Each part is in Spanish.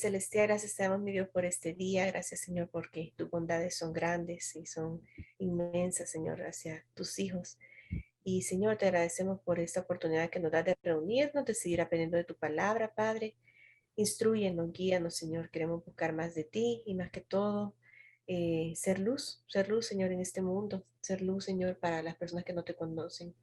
Celestial, gracias te damos, mi Dios, por este día. Gracias, Señor, porque tus bondades son grandes y son inmensas, Señor, hacia tus hijos. Y, Señor, te agradecemos por esta oportunidad que nos das de reunirnos, de seguir aprendiendo de tu palabra, Padre. Instrúyenos, guíanos, Señor. Queremos buscar más de ti y más que todo, ser luz, Señor, en este mundo. Ser luz, Señor, para las personas que no te conocen.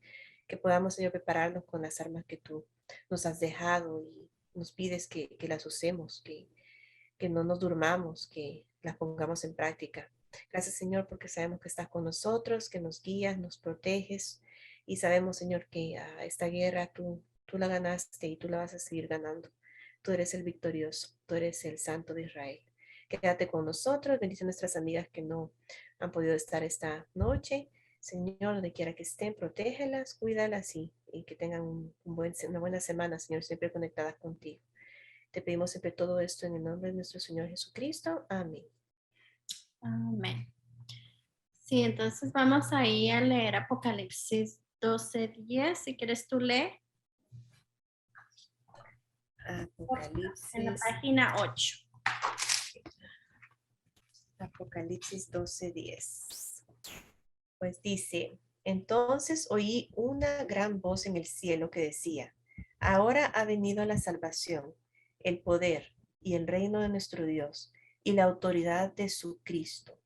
Que podamos, Señor, prepararnos con las armas que tú nos has dejado y nos pides que las usemos, que no nos durmamos, que las pongamos en práctica. Gracias, Señor, porque sabemos que estás con nosotros, que nos guías, nos proteges y sabemos, Señor, que a esta guerra tú la ganaste y tú la vas a seguir ganando. Tú eres el victorioso, tú eres el Santo de Israel. Quédate con nosotros, bendice a nuestras amigas que no han podido estar esta noche. Señor, donde quiera que estén, protégelas, cuídalas y que tengan una buena semana, Señor, siempre conectadas contigo. Te pedimos siempre todo esto en el nombre de nuestro Señor Jesucristo. Amén. Amén. Sí, entonces vamos ahí a leer Apocalipsis 12:10. Si quieres tú lee en la Apocalipsis, página 8. Apocalipsis 12:10. Pues dice, entonces oí una gran voz en el cielo que decía, ahora ha venido la salvación, el poder y el reino de nuestro Dios y la autoridad de su Cristo,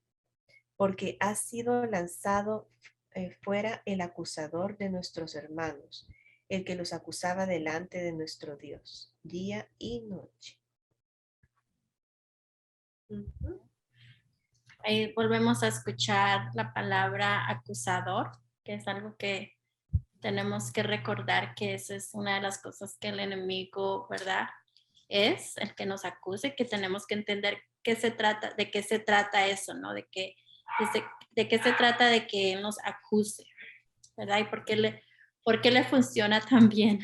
porque ha sido lanzado fuera el acusador de nuestros hermanos, el que los acusaba delante de nuestro Dios, día y noche. Ujú. Ahí volvemos a escuchar la palabra acusador, que es algo que tenemos que recordar que esa es una de las cosas que el enemigo, ¿verdad? Es el que nos acuse, que tenemos que entender de qué se trata eso, ¿no? De qué se trata de que él nos acuse, ¿verdad? Y por qué le funciona tan bien.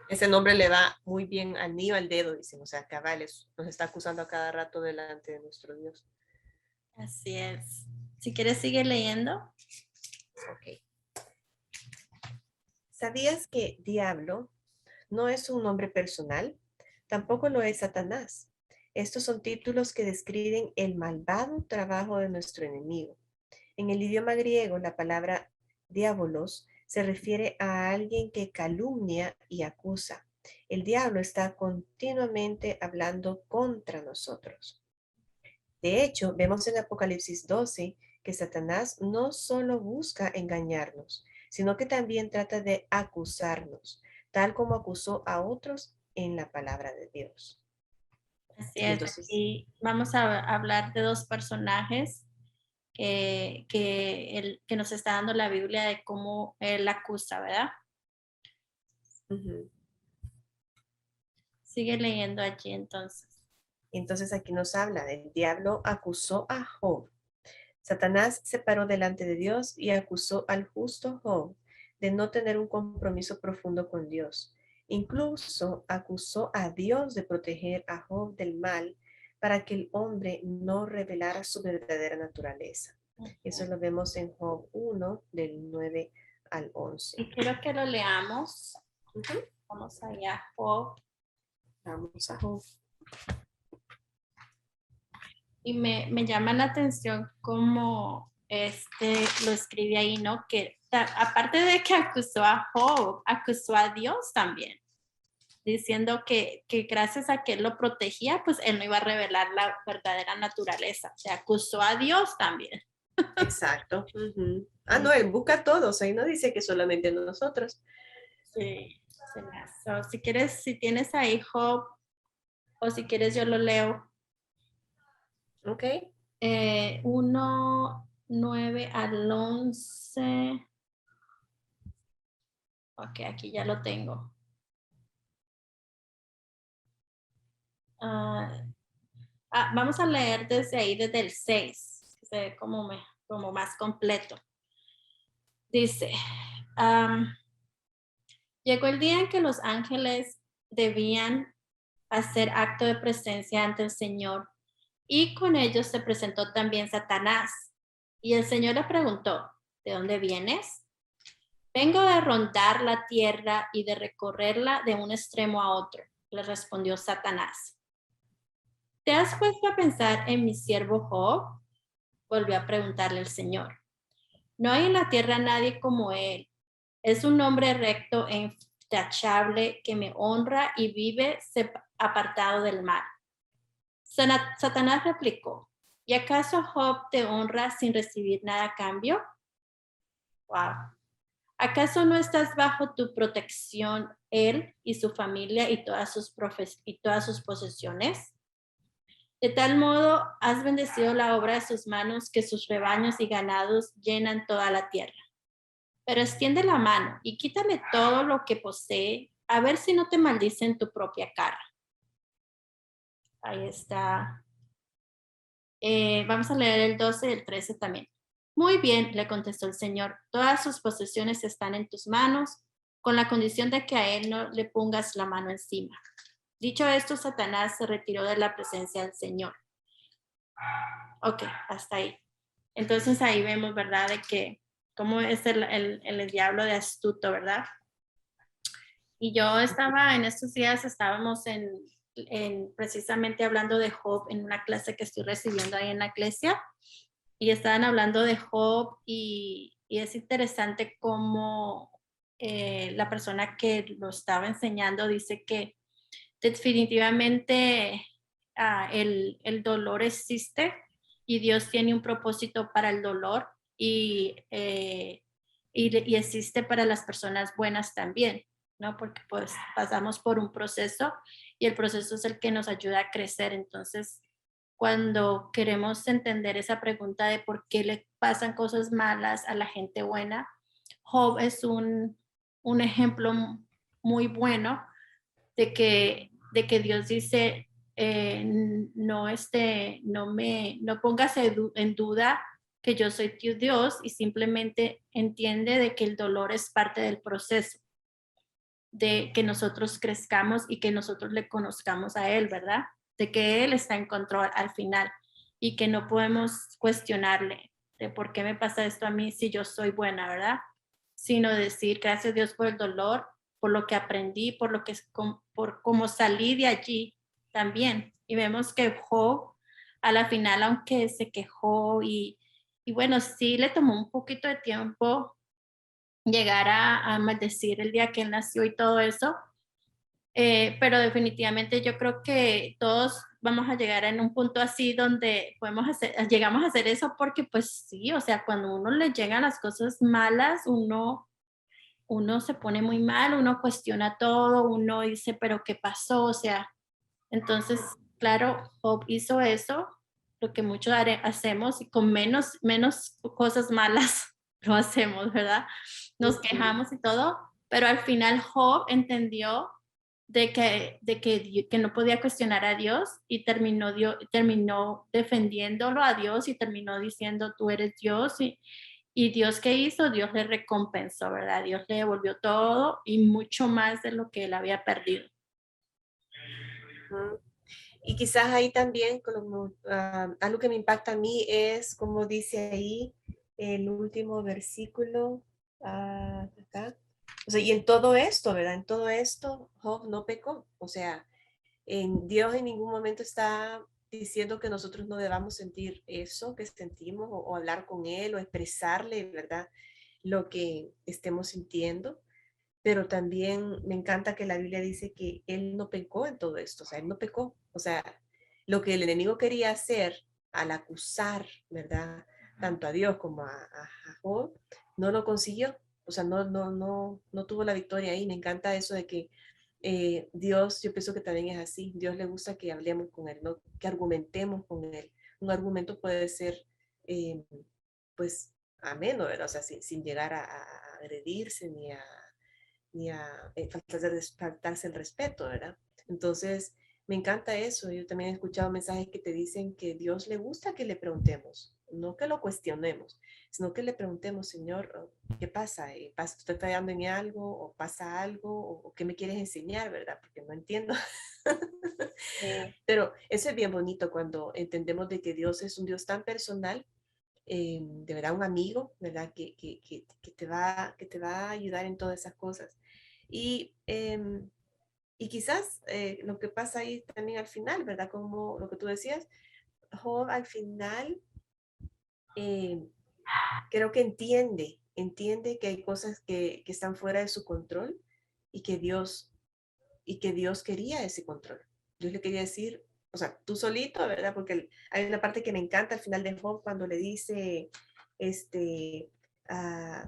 Ese nombre le va muy bien al niño al dedo, dicen, o sea, cabales, nos está acusando a cada rato delante de nuestro Dios. Así es. Si quieres, sigue leyendo. Ok. ¿Sabías que diablo no es un nombre personal? Tampoco lo es Satanás. Estos son títulos que describen el malvado trabajo de nuestro enemigo. En el idioma griego, la palabra diabolos se refiere a alguien que calumnia y acusa. El diablo está continuamente hablando contra nosotros. De hecho, vemos en Apocalipsis 12 que Satanás no solo busca engañarnos, sino que también trata de acusarnos, tal como acusó a otros en la palabra de Dios. Así Y es. entonces, Y vamos a hablar de dos personajes que nos está dando la Biblia de cómo él acusa, ¿verdad? ujú. Sigue leyendo allí entonces. Entonces aquí nos habla, el diablo acusó a Job. Satanás se paró delante de Dios y acusó al justo Job de no tener un compromiso profundo con Dios. Incluso acusó a Dios de proteger a Job del mal para que el hombre no revelara su verdadera naturaleza. Eso lo vemos en Job 1, del 9 al 11. Y quiero que lo leamos. Ujú. Vamos allá, Job. Vamos a Job. Y me llama la atención cómo lo escribe ahí, ¿no? Que aparte de que acusó a Job, acusó a Dios también, diciendo que gracias a que él lo protegía, pues él no iba a revelar la verdadera naturaleza. Se acusó a Dios también. Exacto. Ujú. Ah, no, él busca a todos. Ahí no dice que solamente nosotros. Sí. So, si quieres, si tienes ahí Job, o si quieres yo lo leo. Ok. 1, 9 al 11. Ok, aquí ya lo tengo. Ah, vamos a leer desde ahí, desde el 6, que se ve como más completo. Dice, llegó el día en que los ángeles debían hacer acto de presencia ante el Señor, y con ellos se presentó también Satanás. Y el Señor le preguntó, ¿de dónde vienes? Vengo de rondar la tierra y de recorrerla de un extremo a otro. Le respondió Satanás. ¿Te has puesto a pensar en mi siervo Job? Volvió a preguntarle el Señor. No hay en la tierra nadie como él. Es un hombre recto e intachable que me honra y vive apartado del mal. Satanás replicó, ¿y acaso Job te honra sin recibir nada a cambio? Wow. ¿Acaso no estás bajo tu protección él y su familia y todas sus posesiones? De tal modo has bendecido la obra de sus manos que sus rebaños y ganados llenan toda la tierra. Pero extiende la mano y quítale todo lo que posee, a ver si no te maldice en tu propia cara. Ahí está. Vamos a leer el 12 y el 13 también. Muy bien, le contestó el Señor, todas sus posesiones están en tus manos, con la condición de que a él no le pongas la mano encima. Dicho esto, Satanás se retiró de la presencia del Señor. Ok, hasta ahí. Entonces ahí vemos, ¿verdad? De que cómo es el diablo de astuto, ¿verdad? Y yo estaba en estos días, estábamos precisamente hablando de Job en una clase que estoy recibiendo ahí en la iglesia y estaban hablando de Job y es interesante cómo la persona que lo estaba enseñando dice que definitivamente el dolor existe y Dios tiene un propósito para el dolor y existe para las personas buenas también, ¿no? Porque pues pasamos por un proceso y el proceso es el que nos ayuda a crecer. Entonces, cuando queremos entender esa pregunta de por qué le pasan cosas malas a la gente buena, Job es un ejemplo muy bueno de que Dios dice, no pongas en duda que yo soy tu Dios y simplemente entiende de que el dolor es parte del proceso, de que nosotros crezcamos y que nosotros le conozcamos a Él, ¿verdad? De que Él está en control al final y que no podemos cuestionarle de por qué me pasa esto a mí si yo soy buena, ¿verdad? Sino decir gracias a Dios por el dolor, por lo que aprendí, por cómo salí de allí también. Y vemos que Job, a la final, aunque se quejó y bueno, sí le tomó un poquito de tiempo llegar a maldecir el día que él nació y todo eso, pero definitivamente yo creo que todos vamos a llegar en un punto así donde llegamos a hacer eso porque pues sí, o sea, cuando uno le llegan las cosas malas, uno se pone muy mal, uno cuestiona todo, uno dice, pero ¿qué pasó? O sea, entonces, claro, Job hizo eso, lo que muchos hacemos y con menos cosas malas lo hacemos, ¿verdad? Nos quejamos y todo, pero al final Job entendió que no podía cuestionar a Dios y terminó defendiéndolo a Dios y terminó diciendo, tú eres Dios y Dios qué hizo, Dios le recompensó, ¿verdad? Dios le devolvió todo y mucho más de lo que él había perdido. Y quizás ahí también, algo que me impacta a mí es, como dice ahí el último versículo, acá. O sea, y en todo esto, ¿verdad? En todo esto, Job no pecó. O sea, Dios en ningún momento está diciendo que nosotros no debamos sentir eso que sentimos o hablar con Él o expresarle, ¿verdad? Lo que estemos sintiendo, pero también me encanta que la Biblia dice que Él no pecó en todo esto, o sea, Él no pecó, o sea, lo que el enemigo quería hacer al acusar, ¿verdad? Tanto a Dios como a Job, no lo consiguió, o sea, no tuvo la victoria ahí. Me encanta eso de que Dios, yo pienso que también es así. Dios le gusta que hablemos con Él, ¿no? Que argumentemos con Él. Un argumento puede ser, pues, ameno, ¿verdad? O sea, sin llegar a agredirse ni a faltarse el respeto, ¿verdad? Entonces, me encanta eso. Yo también he escuchado mensajes que te dicen que Dios le gusta que le preguntemos, no que lo cuestionemos, sino que le preguntemos, Señor, ¿qué pasa? ¿Estoy fallando en algo? ¿O pasa algo? ¿O qué me quieres enseñar, verdad? Porque no entiendo. Pero eso es bien bonito cuando entendemos de que Dios es un Dios tan personal, de verdad un amigo, ¿verdad? Que te va a ayudar en todas esas cosas. Y Y quizás lo que pasa ahí también al final, ¿verdad? Como lo que tú decías, Job al final eh, creo que entiende que hay cosas que están fuera de su control y que Dios quería ese control. Dios le quería decir, o sea, tú solito, ¿verdad? Porque hay una parte que me encanta al final de Job cuando le dice,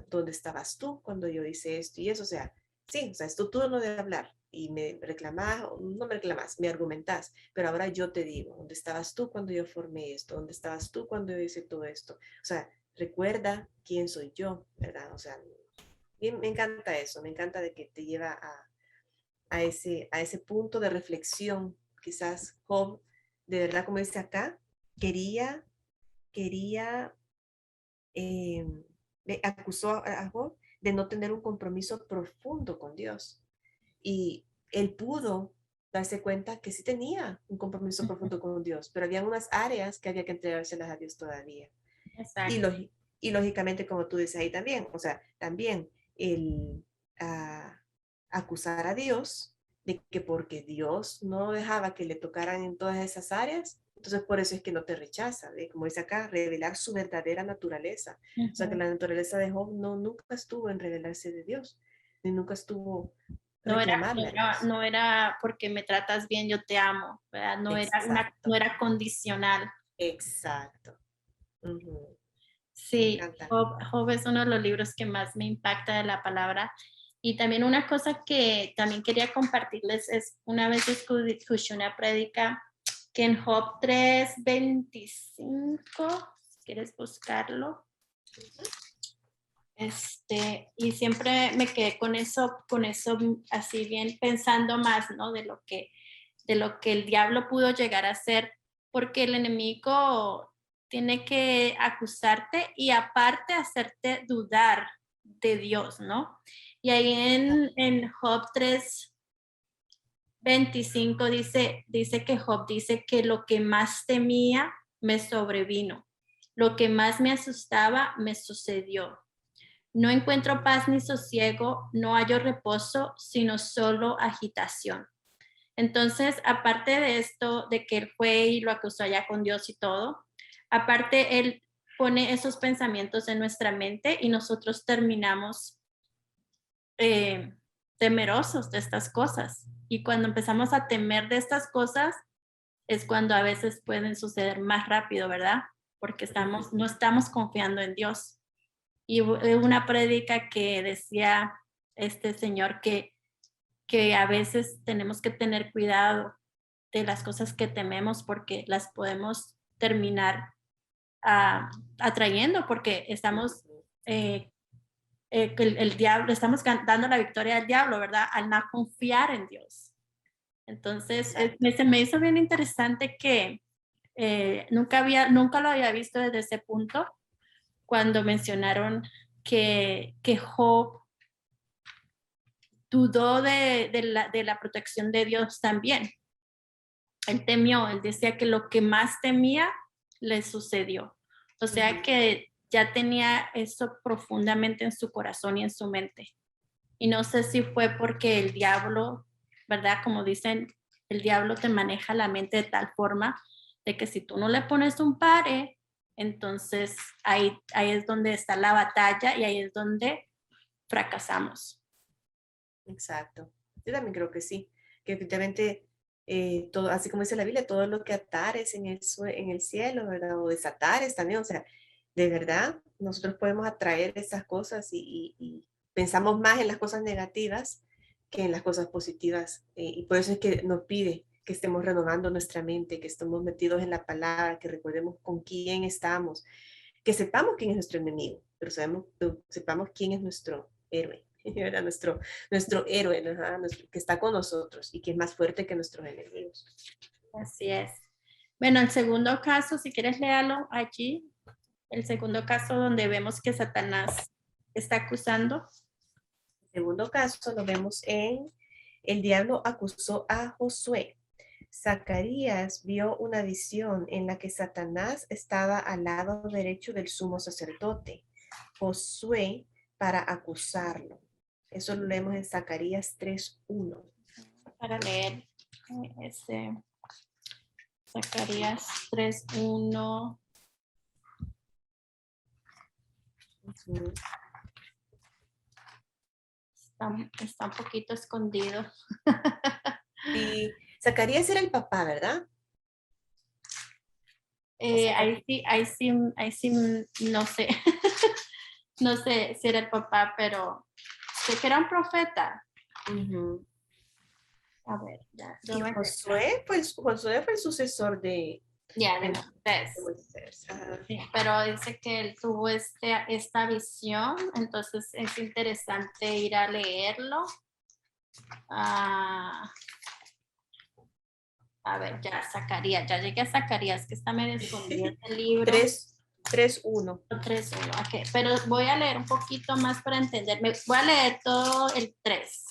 ¿dónde estabas tú cuando yo hice esto y eso? O sea, sí, o sea, es tu turno de hablar y me reclamás, no me reclamás, me argumentás, pero ahora yo te digo, ¿dónde estabas tú cuando yo formé esto? ¿Dónde estabas tú cuando yo hice todo esto? O sea, recuerda quién soy yo, ¿verdad? O sea, me encanta eso, me encanta de que te lleva a ese punto de reflexión. Quizás Job, de verdad, como dice acá, quería, quería, eh, acusó a Job de no tener un compromiso profundo con Dios. Y él pudo darse cuenta que sí tenía un compromiso profundo con Dios, pero había unas áreas que había que entregárselas a Dios todavía. Y, Exacto. y lógicamente, como tú dices ahí también, o sea, también el acusar a Dios de que porque Dios no dejaba que le tocaran en todas esas áreas, entonces por eso es que no te rechaza, ¿ve? Como dice acá, revelar su verdadera naturaleza. O sea, que Ujú. la naturaleza de Job nunca estuvo en revelarse de Dios, ni nunca estuvo No era, reclamarle a Dios. no era porque me tratas bien, yo te amo, ¿verdad? No Exacto, era condicional. exacto. Ujú. Me Sí, encanta. Job es uno de los libros que más me impacta de la palabra. Y también una cosa que también quería compartirles es, una vez escuché una prédica que en Job 3:25, si quieres buscarlo, y siempre me quedé con eso así bien pensando más, ¿no? De lo que el diablo pudo llegar a hacer, porque el enemigo tiene que acusarte y aparte hacerte dudar de Dios, ¿no? Y ahí en Job 3:25 dice que Job dice que lo que más temía me sobrevino, lo que más me asustaba me sucedió. No encuentro paz ni sosiego, no hallo reposo, sino solo agitación. Entonces, aparte de esto, de que él fue y lo acusó allá con Dios y todo, aparte él pone esos pensamientos en nuestra mente y nosotros terminamos eh, temerosos de estas cosas. Y cuando empezamos a temer de estas cosas, es cuando a veces pueden suceder más rápido, ¿verdad? Porque Ujú. no estamos confiando en Dios. Y hubo una prédica que decía este señor que a veces tenemos que tener cuidado de las cosas que tememos porque las podemos terminar atrayendo porque estamos, Ujú. que el diablo, estamos dando la victoria al diablo, ¿verdad? Al no confiar en Dios. Entonces, Exacto. se me hizo bien interesante que nunca lo había visto desde ese punto cuando mencionaron que Job dudó de la protección de Dios también. Él temió, él decía que lo que más temía le sucedió. O sea Ujú. que ya tenía eso profundamente en su corazón y en su mente. Y no sé si fue porque el diablo, ¿verdad? Como dicen, el diablo te maneja la mente de tal forma de que si tú no le pones un pare, entonces ahí es donde está la batalla y ahí es donde fracasamos. Exacto. Yo también creo que sí, que efectivamente, todo, así como dice la Biblia, todo lo que atares en en el cielo, ¿verdad? O desatares también, o sea, de verdad, nosotros podemos atraer esas cosas y pensamos más en las cosas negativas que en las cosas positivas. Y por eso es que nos pide que estemos renovando nuestra mente, que estemos metidos en la palabra, que recordemos con quién estamos, que sepamos quién es nuestro enemigo, pero sepamos quién es nuestro héroe. Era nuestro héroe, ¿no? Que está con nosotros y que es más fuerte que nuestros enemigos. Así es. Bueno, el segundo caso, si quieres léalo allí, el segundo caso donde vemos que Satanás está acusando. Segundo caso lo vemos en el diablo acusó a Josué. Zacarías vio una visión en la que Satanás estaba al lado derecho del sumo sacerdote, Josué, para acusarlo. Eso lo leemos en Zacarías 3:1. para leer Zacarías 3:1. Ujú. Está un poquito escondido. Y Zacarías era el papá, ¿verdad? Ahí sí, no sé. No sé si era el papá, pero sé que era un profeta. Ujú. A ver, ya. Y Josué fue el sucesor Ya, de de Moisés. Moisés. Ajá. Sí, pero dice que él tuvo esta visión, entonces es interesante ir a leerlo. A ver, ya Zacarías, ya llegué a Zacarías, que está medio escondido este libro. 3:1. 3:1, ok, pero voy a leer un poquito más para entenderme. Voy a leer todo el 3.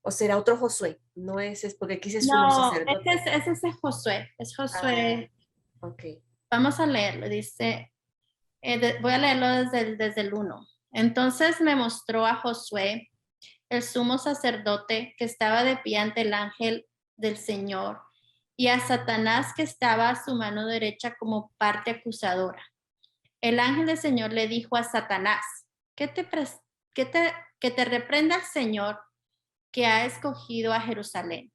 O será otro Josué. No es porque aquí es sumo No, sacerdote. ese es Josué, es Ah, Josué. ok. Vamos a leerlo, dice, voy a leerlo desde el 1. Entonces me mostró a Josué, el sumo sacerdote, que estaba de pie ante el ángel del Señor, y a Satanás, que estaba a su mano derecha como parte acusadora. El ángel del Señor le dijo a Satanás, que te reprenda el Señor, que ha escogido a Jerusalén.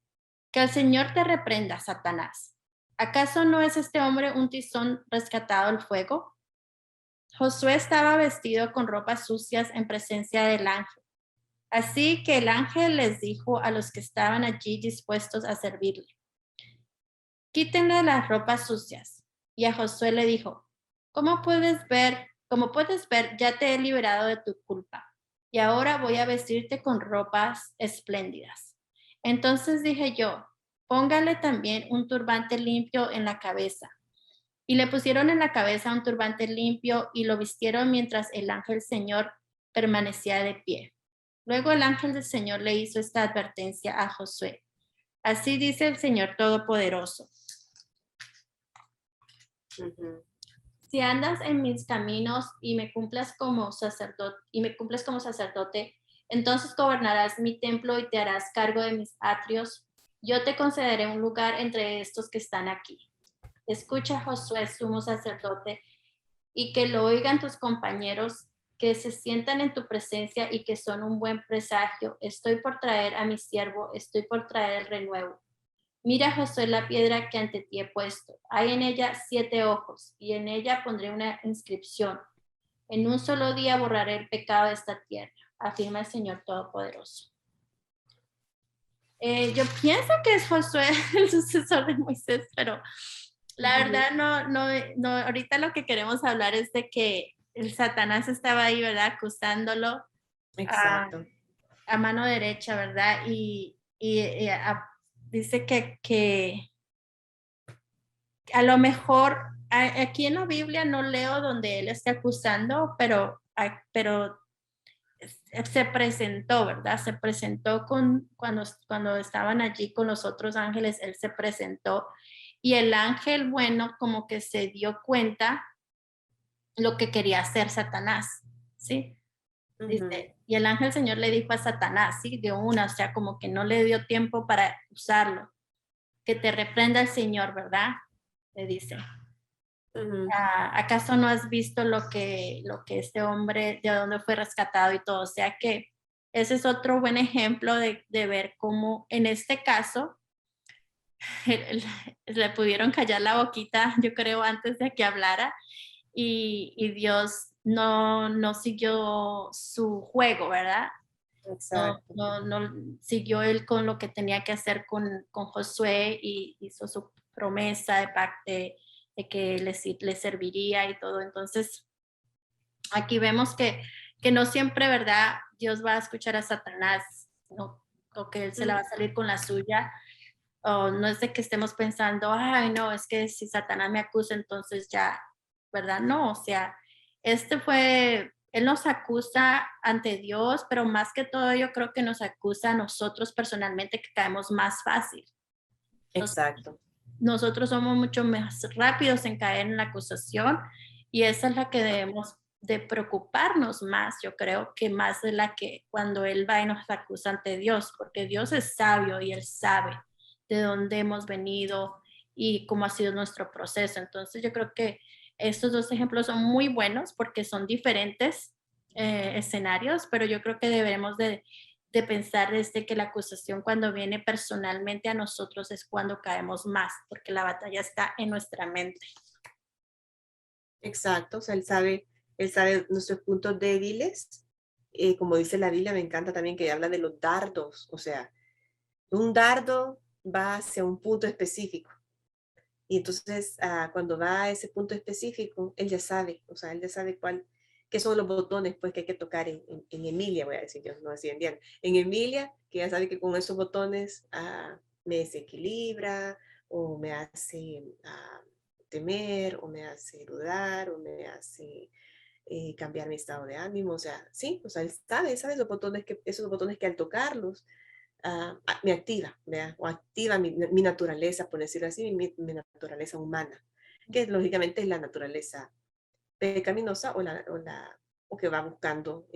Que el Señor te reprenda, Satanás. ¿Acaso no es este hombre un tizón rescatado del fuego? Josué estaba vestido con ropas sucias en presencia del ángel. Así que el ángel les dijo a los que estaban allí dispuestos a servirle, quítenle las ropas sucias. Y a Josué le dijo, Como puedes ver, ya te he liberado de tu culpa. Y ahora voy a vestirte con ropas espléndidas. Entonces dije yo, póngale también un turbante limpio en la cabeza. Y le pusieron en la cabeza un turbante limpio y lo vistieron mientras el ángel Señor permanecía de pie. Luego el ángel del Señor le hizo esta advertencia a Josué. Así dice el Señor Todopoderoso. Ujú. Si andas en mis caminos y me cumples como sacerdote, entonces gobernarás mi templo y te harás cargo de mis atrios. Yo te concederé un lugar entre estos que están aquí. Escucha, Josué, sumo sacerdote, y que lo oigan tus compañeros que se sientan en tu presencia y que son un buen presagio. Estoy por traer a mi siervo, estoy por traer el renuevo. Mira, Josué, la piedra que ante ti he puesto. Hay en ella 7 ojos, y en ella pondré una inscripción. En un solo día borraré el pecado de esta tierra, afirma el Señor Todopoderoso. Yo pienso que es Josué el sucesor de Moisés, pero la verdad no, ahorita lo que queremos hablar es de que el Satanás estaba ahí, ¿verdad? Acusándolo a, Exacto. a mano derecha, ¿verdad? Dice que a lo mejor aquí en la Biblia no leo donde él está acusando, pero se presentó, ¿verdad? Se presentó cuando estaban allí con los otros ángeles, él se presentó y el ángel bueno como que se dio cuenta lo que quería hacer Satanás, ¿sí? Ujú. Dice, y el ángel Señor le dijo a Satanás, ¿sí? De una, o sea, como que no le dio tiempo para usarlo. Que te reprenda el Señor, ¿verdad? Le dice. Ujú. ¿Acaso no has visto lo que este hombre, de dónde fue rescatado y todo? O sea que ese es otro buen ejemplo de ver cómo en este caso le pudieron callar la boquita, yo creo, antes de que hablara y Dios no siguió su juego, ¿verdad? Exacto. No siguió él con lo que tenía que hacer con Josué y hizo su promesa de que le serviría y todo. Entonces, aquí vemos que no siempre, ¿verdad? Dios va a escuchar a Satanás, ¿no? O que él se la va a salir con la suya. O no es de que estemos pensando, ay, no, es que si Satanás me acusa, entonces ya, ¿verdad? No, o sea, él nos acusa ante Dios, pero más que todo yo creo que nos acusa a nosotros personalmente que caemos más fácil. Exacto. Nosotros somos mucho más rápidos en caer en la acusación y esa es la que debemos de preocuparnos más, yo creo, que más de la que cuando Él va y nos acusa ante Dios, porque Dios es sabio y Él sabe de dónde hemos venido y cómo ha sido nuestro proceso. Entonces yo creo que estos dos ejemplos son muy buenos porque son diferentes escenarios, pero yo creo que debemos de pensar desde que la acusación cuando viene personalmente a nosotros es cuando caemos más, porque la batalla está en nuestra mente. Exacto, o sea, él sabe nuestros puntos débiles. Como dice la Biblia, me encanta también que habla de los dardos, o sea, un dardo va hacia un punto específico. Y entonces, cuando va a ese punto específico, él ya sabe, o sea, él ya sabe qué son los botones pues, que hay que tocar en Emilia, voy a decir yo, no así en Diana. En Emilia, que ya sabe que con esos botones me desequilibra, o me hace temer, o me hace dudar, o me hace cambiar mi estado de ánimo, o sea, sí, o sea, él sabe esos botones que al tocarlos, me activa, ¿verdad? O activa mi naturaleza, por decirlo así, mi naturaleza humana, que lógicamente es la naturaleza pecaminosa o que va buscando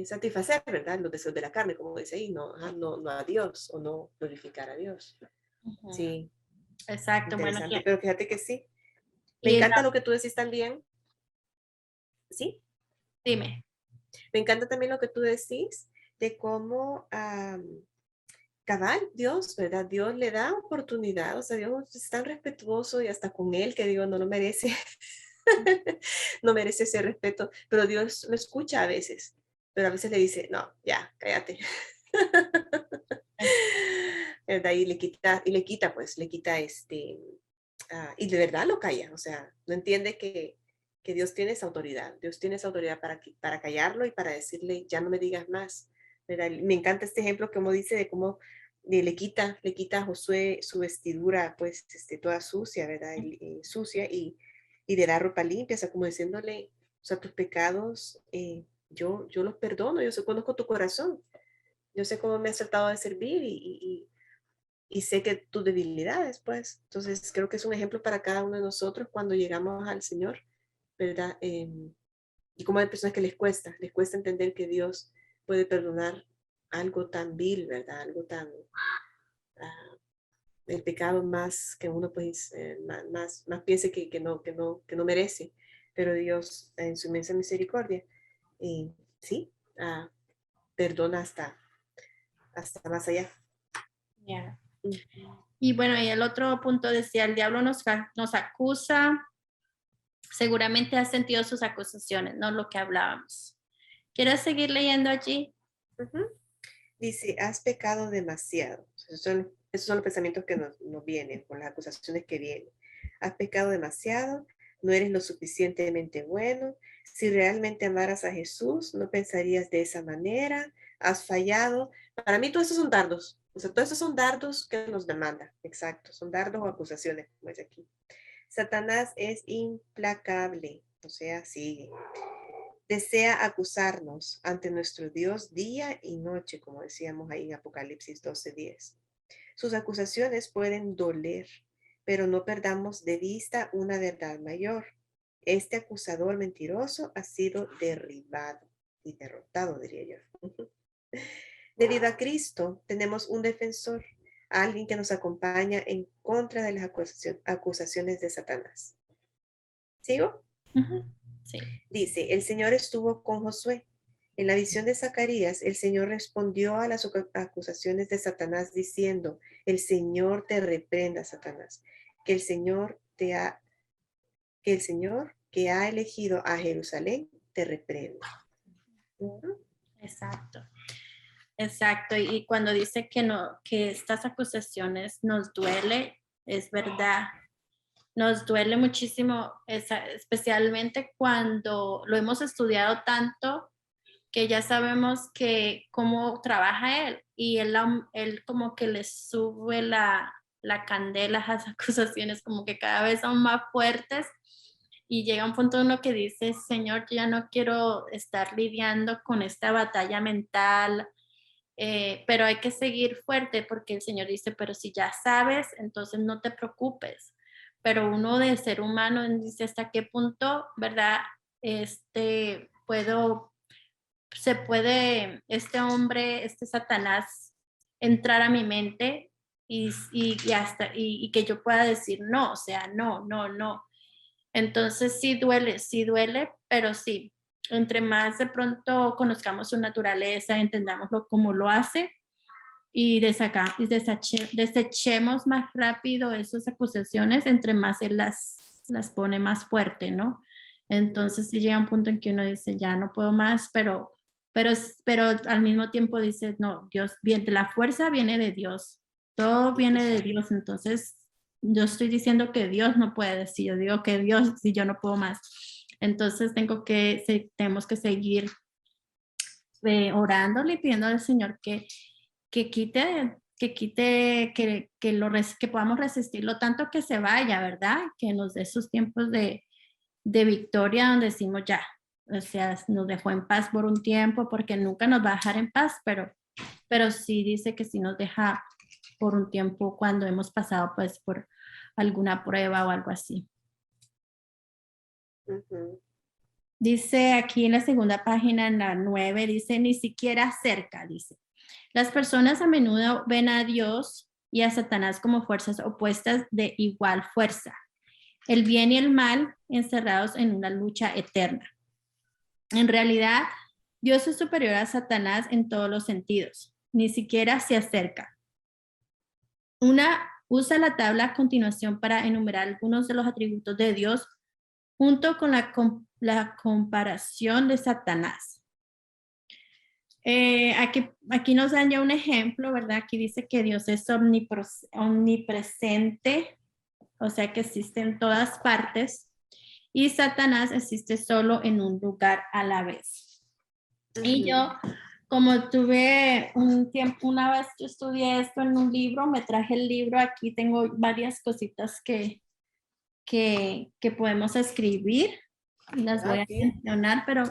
satisfacer, ¿verdad? Los deseos de la carne, como dice ahí, no a Dios o no glorificar a Dios. Ujú. Sí, Exacto, bueno, interesante, pero fíjate que sí. Me y encanta lo que tú decís también, ¿sí? dime. Me encanta también lo que tú decís de cómo cabal, Dios, ¿verdad? Dios le da oportunidad, o sea, Dios es tan respetuoso y hasta con él que digo, no lo merece, no merece ese respeto, pero Dios lo escucha a veces, pero a veces le dice, no, ya, cállate. ¿Verdad? Pues, le quita y de verdad lo calla, o sea, no entiende que Dios tiene esa autoridad, Dios tiene esa autoridad para callarlo y para decirle, ya no me digas más, ¿verdad? Me encanta este ejemplo, como dice, de cómo le quita a Josué su vestidura, pues, toda sucia, ¿verdad? Sucia y le da ropa limpia, o sea, como diciéndole, o sea, tus pecados, yo los perdono, yo sé, conozco tu corazón, yo sé cómo me has tratado de servir y sé que tus debilidades, pues. Entonces, creo que es un ejemplo para cada uno de nosotros cuando llegamos al Señor, ¿verdad? Y como hay personas que les cuesta entender que Dios puede perdonar algo tan vil, ¿verdad? Algo tan, ah, el pecado más que uno pues más piense que no merece, pero Dios en su inmensa misericordia, sí, perdona hasta más allá. Yeah. Ujú. Y bueno, y el otro punto decía, el diablo nos acusa, seguramente has sentido sus acusaciones, no lo que hablábamos. ¿Quieres seguir leyendo allí? Ujú. Dice, has pecado demasiado. Esos son los pensamientos que nos vienen, con las acusaciones que vienen. Has pecado demasiado, no eres lo suficientemente bueno. Si realmente amaras a Jesús, no pensarías de esa manera. Has fallado. Para mí, todos esos son dardos. O sea, todos esos son dardos que nos demandan. Exacto, son dardos o acusaciones, como es aquí. Satanás es implacable, o sea, sigue. Desea acusarnos ante nuestro Dios día y noche, como decíamos ahí en Apocalipsis 12:10. Sus acusaciones pueden doler, pero no perdamos de vista una verdad mayor. Este acusador mentiroso ha sido derribado y derrotado, diría yo. Debido a Cristo, tenemos un defensor, alguien que nos acompaña en contra de las acusaciones de Satanás. ¿Sigo? Ujú. Sí. Dice, el Señor estuvo con Josué. En la visión de Zacarías, el Señor respondió a las acusaciones de Satanás diciendo, el Señor te reprenda, Satanás, que el Señor que el Señor que ha elegido a Jerusalén te reprenda. Ujú. Exacto. Exacto. Y cuando dice que no, que estas acusaciones nos duele, es verdad. Nos duele muchísimo, especialmente cuando lo hemos estudiado tanto que ya sabemos que cómo trabaja él y él como que le sube la candela a las acusaciones, como que cada vez son más fuertes y llega un punto uno que dice, Señor, yo ya no quiero estar lidiando con esta batalla mental, pero hay que seguir fuerte porque el Señor dice, pero si ya sabes, entonces no te preocupes. Pero uno de ser humano dice hasta qué punto, ¿verdad? este hombre, este Satanás, entrar a mi mente y que yo pueda decir no, o sea, no, no, no. Entonces sí duele, pero sí, entre más de pronto conozcamos su naturaleza, entendamos cómo lo hace y desechemos más rápido esas acusaciones, entre más él las pone más fuerte, ¿no? Entonces sí llega un punto en que uno dice, ya no puedo más, pero al mismo tiempo dice, no, Dios, bien, la fuerza viene de Dios, todo viene de Dios, entonces yo estoy diciendo que Dios no puede, si yo digo que Dios, si yo no puedo más. Entonces tenemos que seguir orándole y pidiendo al Señor que quite, que podamos resistirlo tanto que se vaya, ¿verdad? Que nos dé esos tiempos de victoria donde decimos ya, o sea, nos dejó en paz por un tiempo porque nunca nos va a dejar en paz, pero sí dice que sí nos deja por un tiempo cuando hemos pasado pues por alguna prueba o algo así. Ujú. Dice aquí en la segunda página, en la 9, dice, ni siquiera cerca, dice. Las personas a menudo ven a Dios y a Satanás como fuerzas opuestas de igual fuerza. El bien y el mal encerrados en una lucha eterna. En realidad, Dios es superior a Satanás en todos los sentidos. Ni siquiera se acerca. Usa la tabla a continuación para enumerar algunos de los atributos de Dios junto con la comparación de Satanás. Aquí nos dan ya un ejemplo, ¿verdad? Aquí dice que Dios es omnipresente, o sea que existe en todas partes, y Satanás existe solo en un lugar a la vez. Y yo, como tuve un tiempo, una vez yo estudié esto en un libro, me traje el libro, aquí tengo varias cositas que podemos escribir, y las voy a mencionar, pero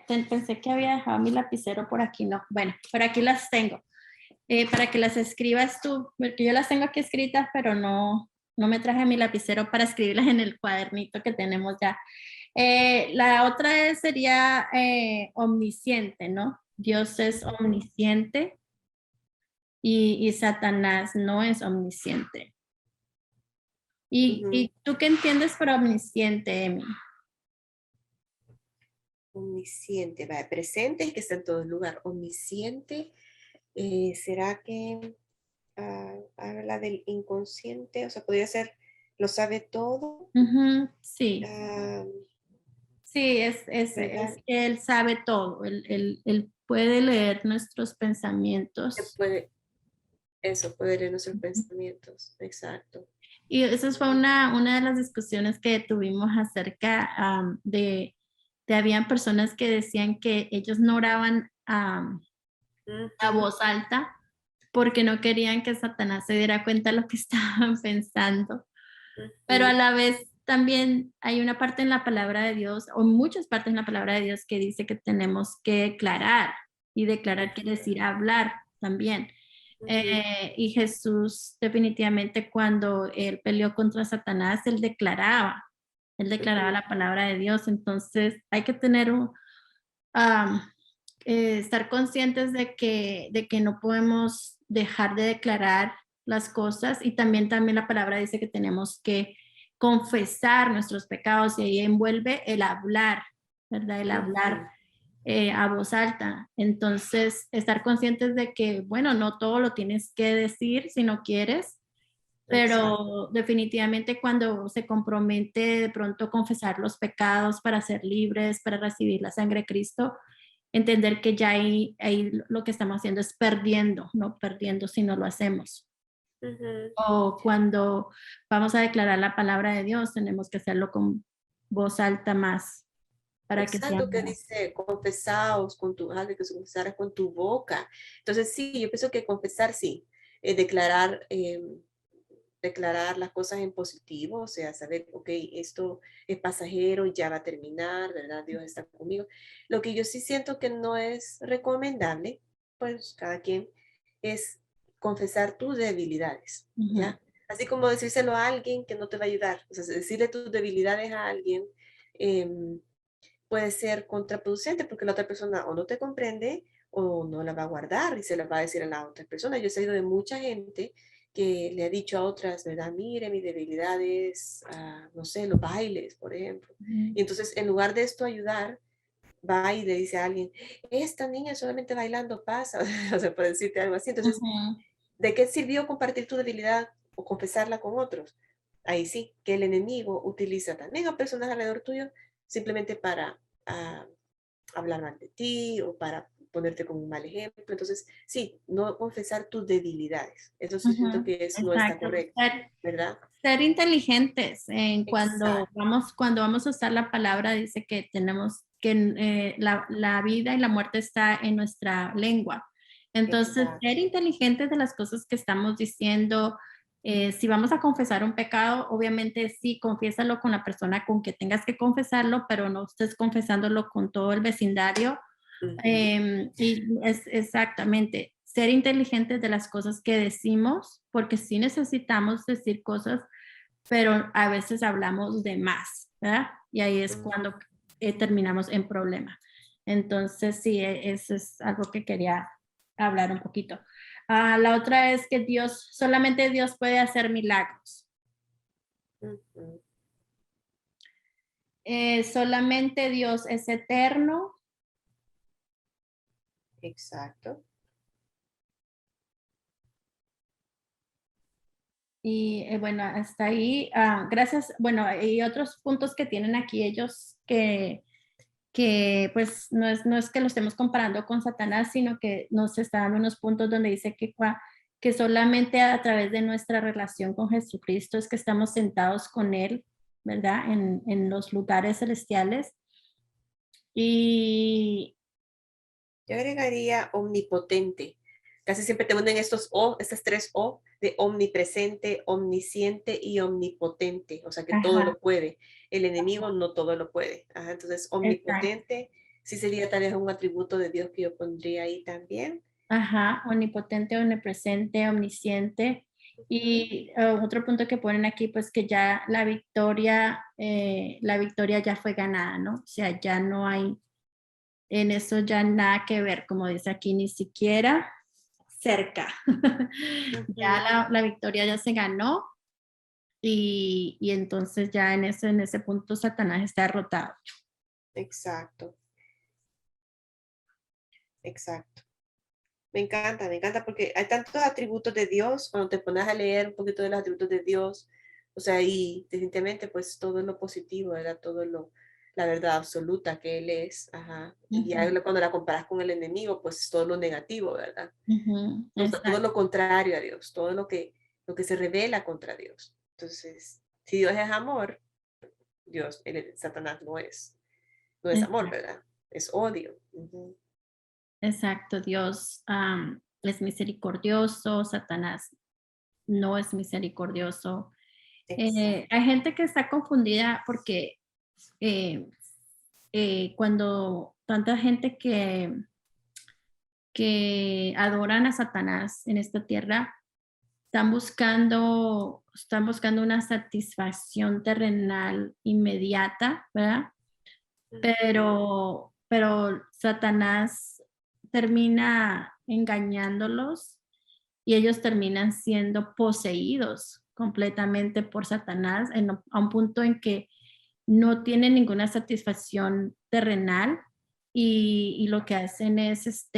pensé que había dejado mi lapicero por aquí, no. Bueno, por aquí las tengo. Para que las escribas tú, porque yo las tengo aquí escritas, pero no me traje mi lapicero para escribirlas en el cuadernito que tenemos ya. La otra sería omnisciente, ¿no? Dios es omnisciente y Satanás no es omnisciente. ¿Y tú qué entiendes por omnisciente, Emi? Omnisciente, va, presente es que está en todo lugar. Omnisciente, ¿será que habla del inconsciente? O sea, podría ser, lo sabe todo. Sí. Ah, Sí, es ¿verdad? que Él sabe todo, él puede leer nuestros Se pensamientos. puede, eso, puede leer nuestros pensamientos. Exacto. Y esa fue una de las discusiones que tuvimos acerca habían personas que decían que ellos no oraban a voz alta porque no querían que Satanás se diera cuenta de lo que estaban pensando. Pero a la vez también hay una parte en la palabra de Dios, o muchas partes en la palabra de Dios que dice que tenemos que declarar, y declarar quiere decir hablar también. Y Jesús definitivamente cuando él peleó contra Satanás, él declaraba la palabra de Dios. Entonces hay que tener estar conscientes de que no podemos dejar de declarar las cosas, y también la palabra dice que tenemos que confesar nuestros pecados, y ahí envuelve el hablar, ¿verdad? El hablar a voz alta. Entonces, estar conscientes de que, bueno, no todo lo tienes que decir si no quieres, pero definitivamente cuando se compromete de pronto confesar los pecados para ser libres, para recibir la sangre de Cristo, entender que ya ahí lo que estamos haciendo es perdiendo, no perdiendo si no lo hacemos. O cuando vamos a declarar la palabra de Dios, tenemos que hacerlo con voz alta más para que Exacto, que seamos. dice, confesaos con tu, que se confesara con tu boca. Entonces, sí, yo pienso que confesar, sí, declarar las cosas en positivo, o sea, saber, ok, esto es pasajero, ya va a terminar, ¿verdad? Dios está conmigo. Lo que yo sí siento que no es recomendable, pues cada quien, es confesar tus debilidades, ¿ya? Así como decírselo a alguien que no te va a ayudar, o sea, decirle tus debilidades a alguien, puede ser contraproducente porque la otra persona o no te comprende o no la va a guardar y se la va a decir a la otra persona. Yo he sabido de mucha gente que le ha dicho a otras, ¿verdad? Mire, mi debilidad es, no sé, los bailes, por ejemplo. Ujú, Y entonces, en lugar de esto ayudar, va y le dice a alguien, esta niña solamente bailando pasa, o sea, por decirte algo así. Entonces, ujú. ¿de qué sirvió compartir tu debilidad o confesarla con otros? Ahí sí, que el enemigo utiliza también a personas alrededor tuyo simplemente para ah, hablar mal de ti o para ponerte como un mal ejemplo. Entonces, sí, no confesar tus debilidades. Eso sí siento Ujú, que no está exacto. correcto, ¿verdad? Ser inteligentes en Exacto. cuando vamos a usar la palabra, dice que tenemos que la vida y la muerte está en nuestra lengua. Entonces, ser Exacto. inteligentes de las cosas que estamos diciendo, si vamos a confesar un pecado, obviamente sí, confiésalo con la persona con que tengas que confesarlo, pero no estés confesándolo con todo el vecindario. Ujú. Y es exactamente ser inteligentes de las cosas que decimos, porque sí necesitamos decir cosas, pero a veces hablamos de más, ¿verdad? Y ahí es cuando Ujú. terminamos en problema. Entonces, sí, eso es algo que quería hablar un poquito. La otra es que solamente Dios puede hacer milagros. Ujú. Solamente Dios es eterno. Exacto. Y bueno, hasta ahí, gracias. Bueno, y otros puntos que tienen aquí ellos que pues no es que lo estemos comparando con Satanás, sino que nos está dando unos puntos donde dice que solamente a través de nuestra relación con Jesucristo es que estamos sentados con Él, ¿verdad? En los lugares celestiales. Y, Yo agregaría omnipotente. Casi siempre te ponen estos O, estas tres O de omnipresente, omnisciente y omnipotente. O sea que todo ajá, lo puede. El enemigo no todo lo puede. Ajá, entonces, exacto. omnipotente sí sería tal vez un atributo de Dios que yo pondría ahí también. Ajá, omnipotente, omnipresente, omnisciente. Ujú. Y otro punto que ponen aquí, pues que ya la victoria ya fue ganada, ¿no? O sea, ya no hay en eso ya nada que ver, como dice aquí, ni siquiera cerca. Ya Ujú. la victoria ya se ganó y entonces ya en ese punto Satanás está derrotado. Exacto, exacto. Me encanta porque hay tantos atributos de Dios, cuando te pones a leer un poquito de los atributos de Dios, o sea, y definitivamente pues todo lo positivo, ¿verdad? La verdad absoluta que Él es, ajá. Y ya Ujú, cuando la comparas con el enemigo, pues todo lo negativo, ¿verdad? ujú, Todo exacto, lo contrario a Dios, todo lo que se revela contra Dios. Entonces, si Dios es amor, Satanás no es amor, exacto, ¿verdad? Es odio. Ujú. exacto. Dios es misericordioso, Satanás no es misericordioso. Hay Exacto. gente que está confundida porque eh, cuando tanta gente que adoran a Satanás en esta tierra están buscando una satisfacción terrenal inmediata, ¿verdad? Ujú. Pero Satanás termina engañándolos y ellos terminan siendo poseídos completamente por Satanás a un punto en que no tienen ninguna satisfacción terrenal y lo que hacen es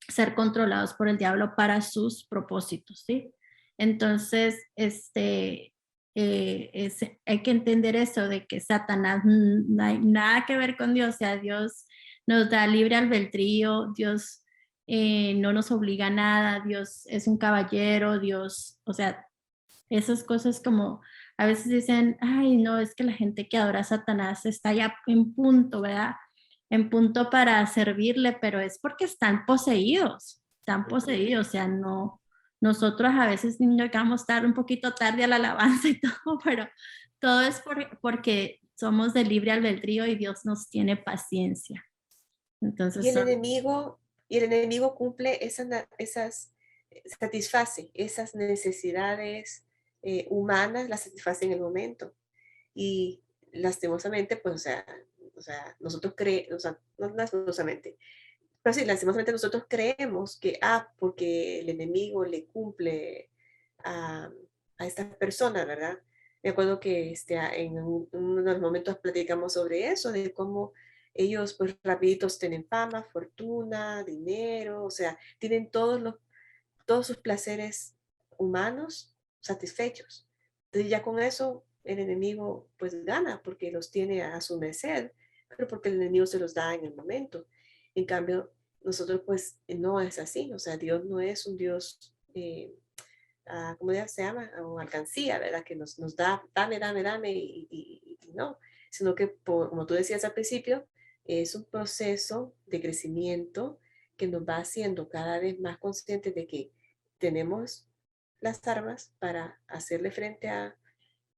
ser controlados por el diablo para sus propósitos, ¿sí? Entonces, hay que entender eso de que Satanás no hay nada que ver con Dios, o sea, Dios nos da libre albedrío, Dios no nos obliga a nada, Dios es un caballero, Dios, o sea, esas cosas como a veces dicen, ay, no, es que la gente que adora a Satanás está ya en punto, ¿verdad? En punto para servirle, pero es porque están Ujú. poseídos, o sea, no, nosotros a veces llegamos tarde, un poquito tarde a la alabanza y todo, pero todo es porque somos de libre albedrío y Dios nos tiene paciencia. Y Entonces el son, enemigo, y el enemigo cumple satisface esas necesidades humanas, las satisface en el momento. Y lastimosamente, pues, o sea, O sea, nosotros creemos, o sea, no lastimosamente, pero sí, lastimosamente nosotros creemos que, porque el enemigo le cumple a, a esta persona, ¿verdad? Me acuerdo que en uno de los momentos platicamos sobre eso, de cómo ellos pues rapiditos tienen fama, fortuna, dinero, o sea, tienen todos sus placeres humanos satisfechos. Entonces ya con eso el enemigo pues gana porque los tiene a su merced, pero porque el enemigo se los da en el momento. En cambio, nosotros pues no es así, o sea, Dios no es un Dios, ¿cómo ya se llama? O alcancía, ¿verdad? Que nos da, dame, dame, dame y no, sino que como tú decías al principio, es un proceso de crecimiento que nos va haciendo cada vez más conscientes de que tenemos las armas para hacerle frente a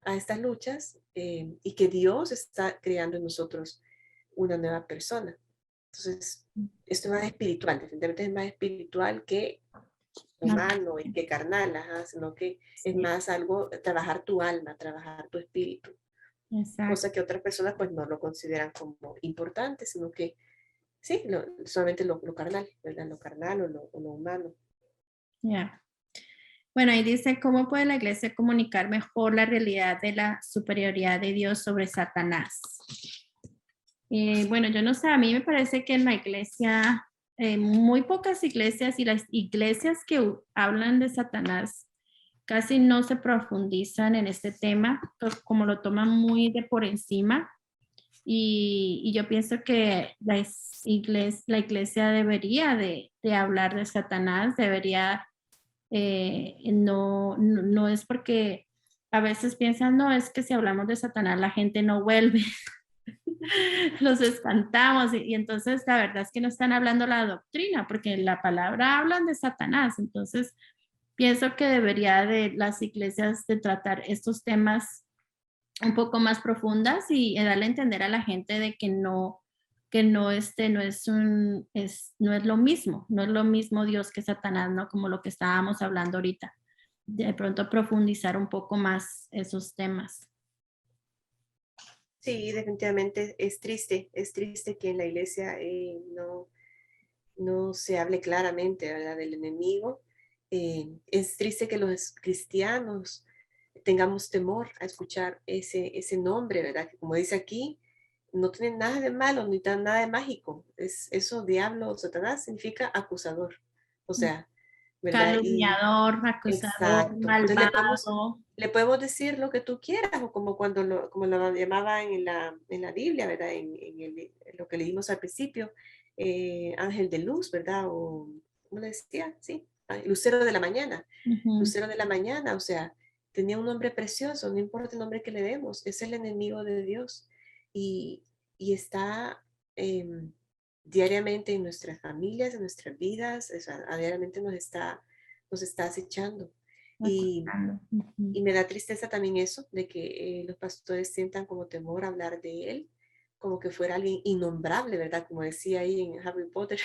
estas luchas, y que Dios está creando en nosotros una nueva persona. Entonces, esto es más espiritual, definitivamente es más espiritual que No, humano y que carnal, ajá, sino que es sí, más algo, trabajar tu alma, trabajar tu espíritu, cosa exacto. que otras personas pues no lo consideran como importante, sino que sí, solamente lo carnal, ¿verdad? Lo carnal o lo humano. Ya. Bueno, ahí dice, ¿cómo puede la iglesia comunicar mejor la realidad de la superioridad de Dios sobre Satanás? Bueno, yo no sé, a mí me parece que en la iglesia, muy pocas iglesias y las iglesias que hablan de Satanás casi no se profundizan en este tema, pues, como lo toman muy de por encima. Y yo pienso que la iglesia debería de hablar de Satanás, debería, no es porque a veces piensan, no, es que si hablamos de Satanás la gente no vuelve, los espantamos y entonces la verdad es que no están hablando la doctrina porque la palabra hablan de Satanás, entonces pienso que debería de las iglesias de tratar estos temas un poco más profundas y darle a entender a la gente de que no, no es no es lo mismo, no es lo mismo Dios que Satanás, ¿no? Como lo que estábamos hablando ahorita. De pronto profundizar un poco más esos temas. Sí, definitivamente es triste que en la iglesia no se hable claramente, ¿verdad? Del enemigo. Es triste que los cristianos tengamos temor a escuchar ese nombre, ¿verdad? Que como dice aquí, no tiene nada de malo ni nada de mágico. Eso, diablo, Satanás, significa acusador. O sea, ¿verdad? Y Calumniador, acusador, exacto. Entonces malvado. le podemos decir lo que tú quieras, o como cuando como lo llamaban en la Biblia, ¿verdad? En lo que leímos al principio, ángel de luz, ¿verdad? O, ¿cómo le decía? Sí, lucero de la mañana, Ujú, lucero de la mañana, o sea, tenía un nombre precioso, no importa el nombre que le demos, es el enemigo de Dios y, y está diariamente en nuestras familias, en nuestras vidas, o sea, diariamente nos está acechando. Y, acusando. Ujú. y me da tristeza también eso, de que los pastores sientan como temor hablar de él, como que fuera alguien innombrable, ¿verdad? Como decía ahí en Harry Potter,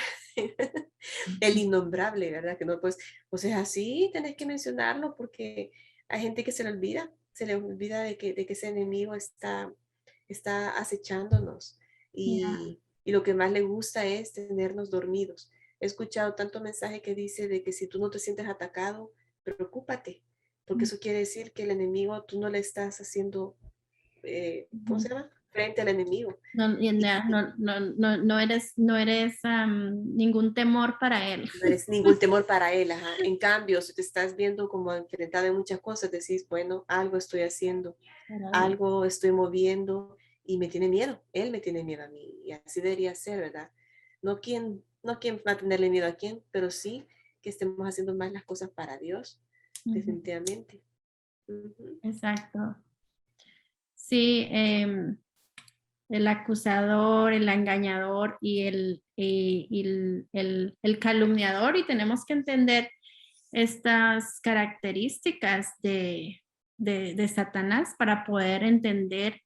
el innombrable, ¿verdad? Que no, pues, o sea, sí, tenés que mencionarlo porque hay gente que se le olvida de que ese enemigo está acechándonos Ya, y lo que más le gusta es tenernos dormidos. He escuchado tanto mensaje que dice de que si tú no te sientes atacado, preocúpate, porque eso quiere decir que el enemigo tú no le estás haciendo, ¿cómo ujú. se llama? Frente al enemigo. No, Y no eres ningún temor para él. no eres ningún temor para él. Ajá. En cambio, si te estás viendo como enfrentado en muchas cosas, decís, bueno, algo estoy haciendo, Para Dios. algo estoy moviendo y me tiene miedo. Él me tiene miedo a mí. Y así debería ser, ¿verdad? No quién va a tenerle miedo a quién, pero sí que estemos haciendo más las cosas para Dios, Ujú, definitivamente. Ujú. exacto. Sí, el acusador, el engañador el calumniador, y tenemos que entender estas características de Satanás para poder entender,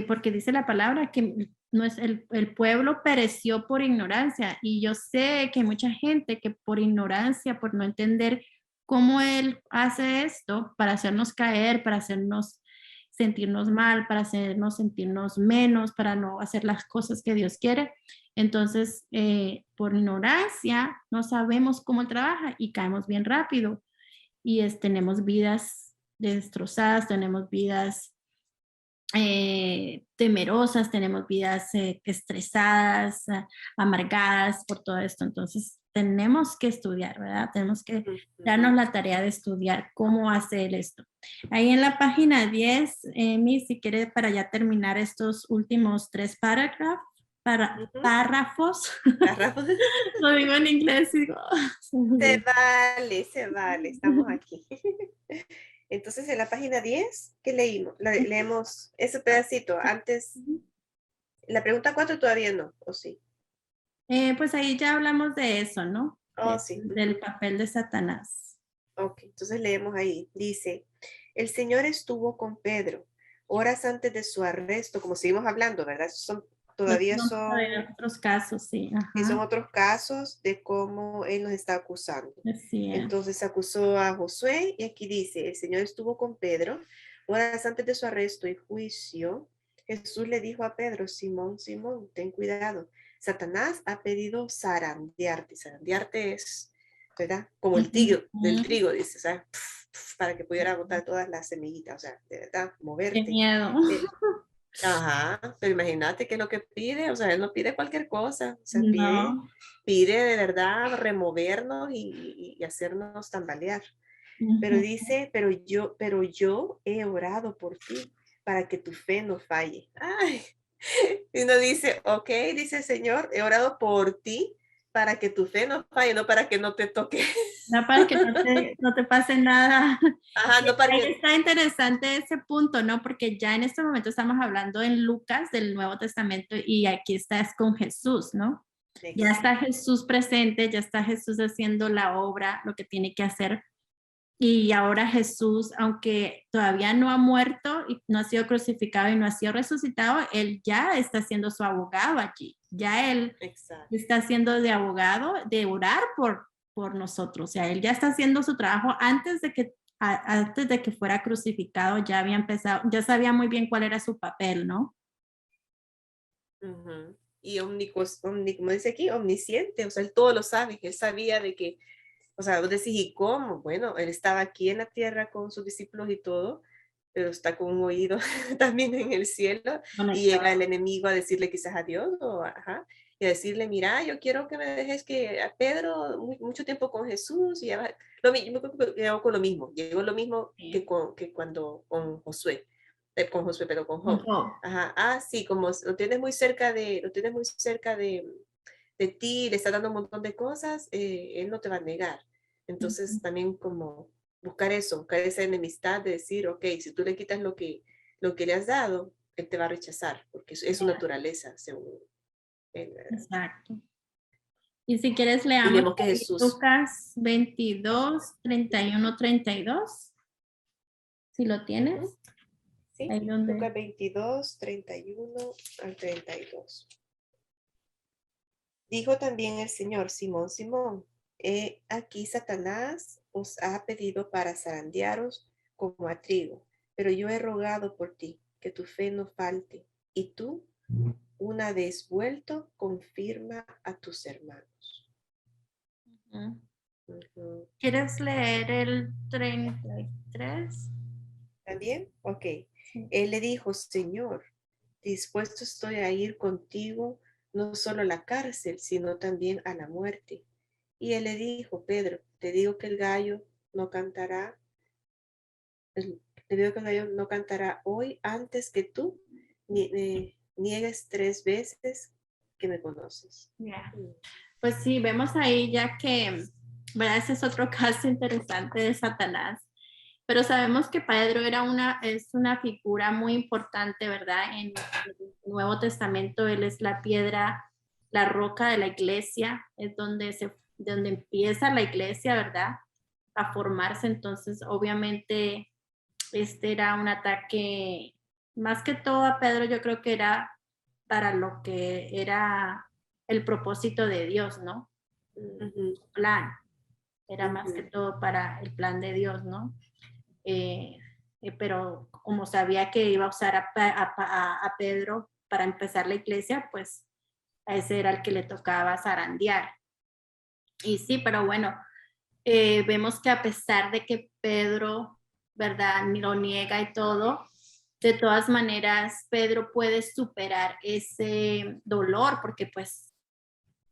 porque dice la palabra que no es el pueblo pereció por ignorancia, y yo sé que hay mucha gente que por ignorancia, por no entender cómo él hace esto para hacernos caer, para hacernos sentirnos mal, para hacernos sentirnos menos, para no hacer las cosas que Dios quiere. Entonces, por ignorancia, no sabemos cómo Él trabaja y caemos bien rápido. Y tenemos vidas destrozadas, tenemos vidas temerosas, tenemos vidas estresadas, amargadas por todo esto. Entonces, tenemos que estudiar, ¿verdad? Tenemos que darnos la tarea de estudiar cómo hacer esto. Ahí en la página 10, Emi, si quiere para ya terminar estos últimos 3 párrafos, lo digo en inglés, digo. Se vale, estamos aquí. Entonces, en la página 10, ¿qué leímos? Leemos ese pedacito. Antes, la pregunta 4 todavía no, ¿o sí? Pues ahí ya hablamos de eso, ¿no? Oh, sí. Del papel de Satanás. Ok, entonces leemos ahí. Dice, el Señor estuvo con Pedro horas antes de su arresto, como seguimos hablando, ¿verdad? Todavía son otros casos, sí. y son otros casos de cómo él nos está acusando. Así es. Entonces acusó a Josué y aquí dice, el Señor estuvo con Pedro horas antes de su arresto y juicio. Jesús le dijo a Pedro, Simón, Simón, ten cuidado. Satanás ha pedido zarandearte. Zarandearte es, ¿verdad? Como el trigo, del trigo, dice, o sea, para que pudiera botar todas las semillitas, o sea, de verdad, Qué moverte. miedo. Ajá, pero imagínate que es lo que pide, o sea, él no pide cualquier cosa, o sea, No. pide de verdad removernos y hacernos tambalear. Pero dice, pero yo he orado por ti para que tu fe no falle. Ay, y uno dice, ok, dice el Señor, he orado por ti para que tu fe no falle, no para que no te toque. No, para que no te pase nada. Ajá, no para Ahí que... está interesante ese punto, ¿no? Porque ya en este momento estamos hablando en Lucas del Nuevo Testamento y aquí estás con Jesús, ¿no? Ya está Jesús presente, ya está Jesús haciendo la obra, lo que tiene que hacer. Y ahora Jesús, aunque todavía no ha muerto y no ha sido crucificado y no ha sido resucitado, él ya está siendo su abogado allí. Ya él está siendo de abogado, de orar por nosotros. O sea, él ya está haciendo su trabajo antes de que fuera crucificado, ya había empezado, ya sabía muy bien cuál era su papel, ¿no? Y como dice aquí, omnisciente, o sea, él todo lo sabe, él sabía de que, o sea, vos decís, ¿y cómo? Bueno, él estaba aquí en la tierra con sus discípulos y todo, pero está con un oído también en el cielo, y llega el enemigo a decirle quizás a Dios, y a decirle, mira, yo quiero que me dejes que a Pedro mucho tiempo con Jesús, y llegó con lo mismo, llegó lo mismo que cuando con Josué, pero con Job. Sí, como lo tienes muy cerca de ti, le está dando un montón de cosas, él no te va a negar. Entonces también como buscar esa enemistad de decir, ok, si tú le quitas lo que le has dado, él te va a rechazar, porque es su naturaleza, según él. Exacto. Y si quieres leamos que Jesús. Lucas 22, 31, 32. Si lo tienes. Sí, Lucas 22, 31 al 32. Dijo también el Señor, Simón, Simón, aquí Satanás os ha pedido para zarandearos como a trigo, pero yo he rogado por ti, que tu fe no falte, y tú, una vez vuelto, confirma a tus hermanos. ¿Quieres leer el 33? ¿También? Ok. Él le dijo, Señor, dispuesto estoy a ir contigo, no solo a la cárcel, sino también a la muerte. Y él le dijo, Pedro, te digo que el gallo no cantará hoy antes que tú niegues 3 veces que me conoces. Pues sí, vemos ahí ya que, ¿verdad? Ese es otro caso interesante de Satanás. Pero sabemos que Pedro es una figura muy importante, ¿verdad? En el Nuevo Testamento, él es la piedra, la roca de la iglesia, es donde empieza la iglesia, ¿verdad? A formarse. Entonces, obviamente, este era un ataque, más que todo a Pedro, yo creo que era para lo que era el propósito de Dios, ¿no? Su plan. Era más que todo para el plan de Dios, ¿no? pero como sabía que iba a usar a Pedro para empezar la iglesia, pues a ese era el que le tocaba zarandear. Y sí, pero bueno, vemos que a pesar de que Pedro, ¿verdad?, lo niega y todo, de todas maneras Pedro puede superar ese dolor, porque pues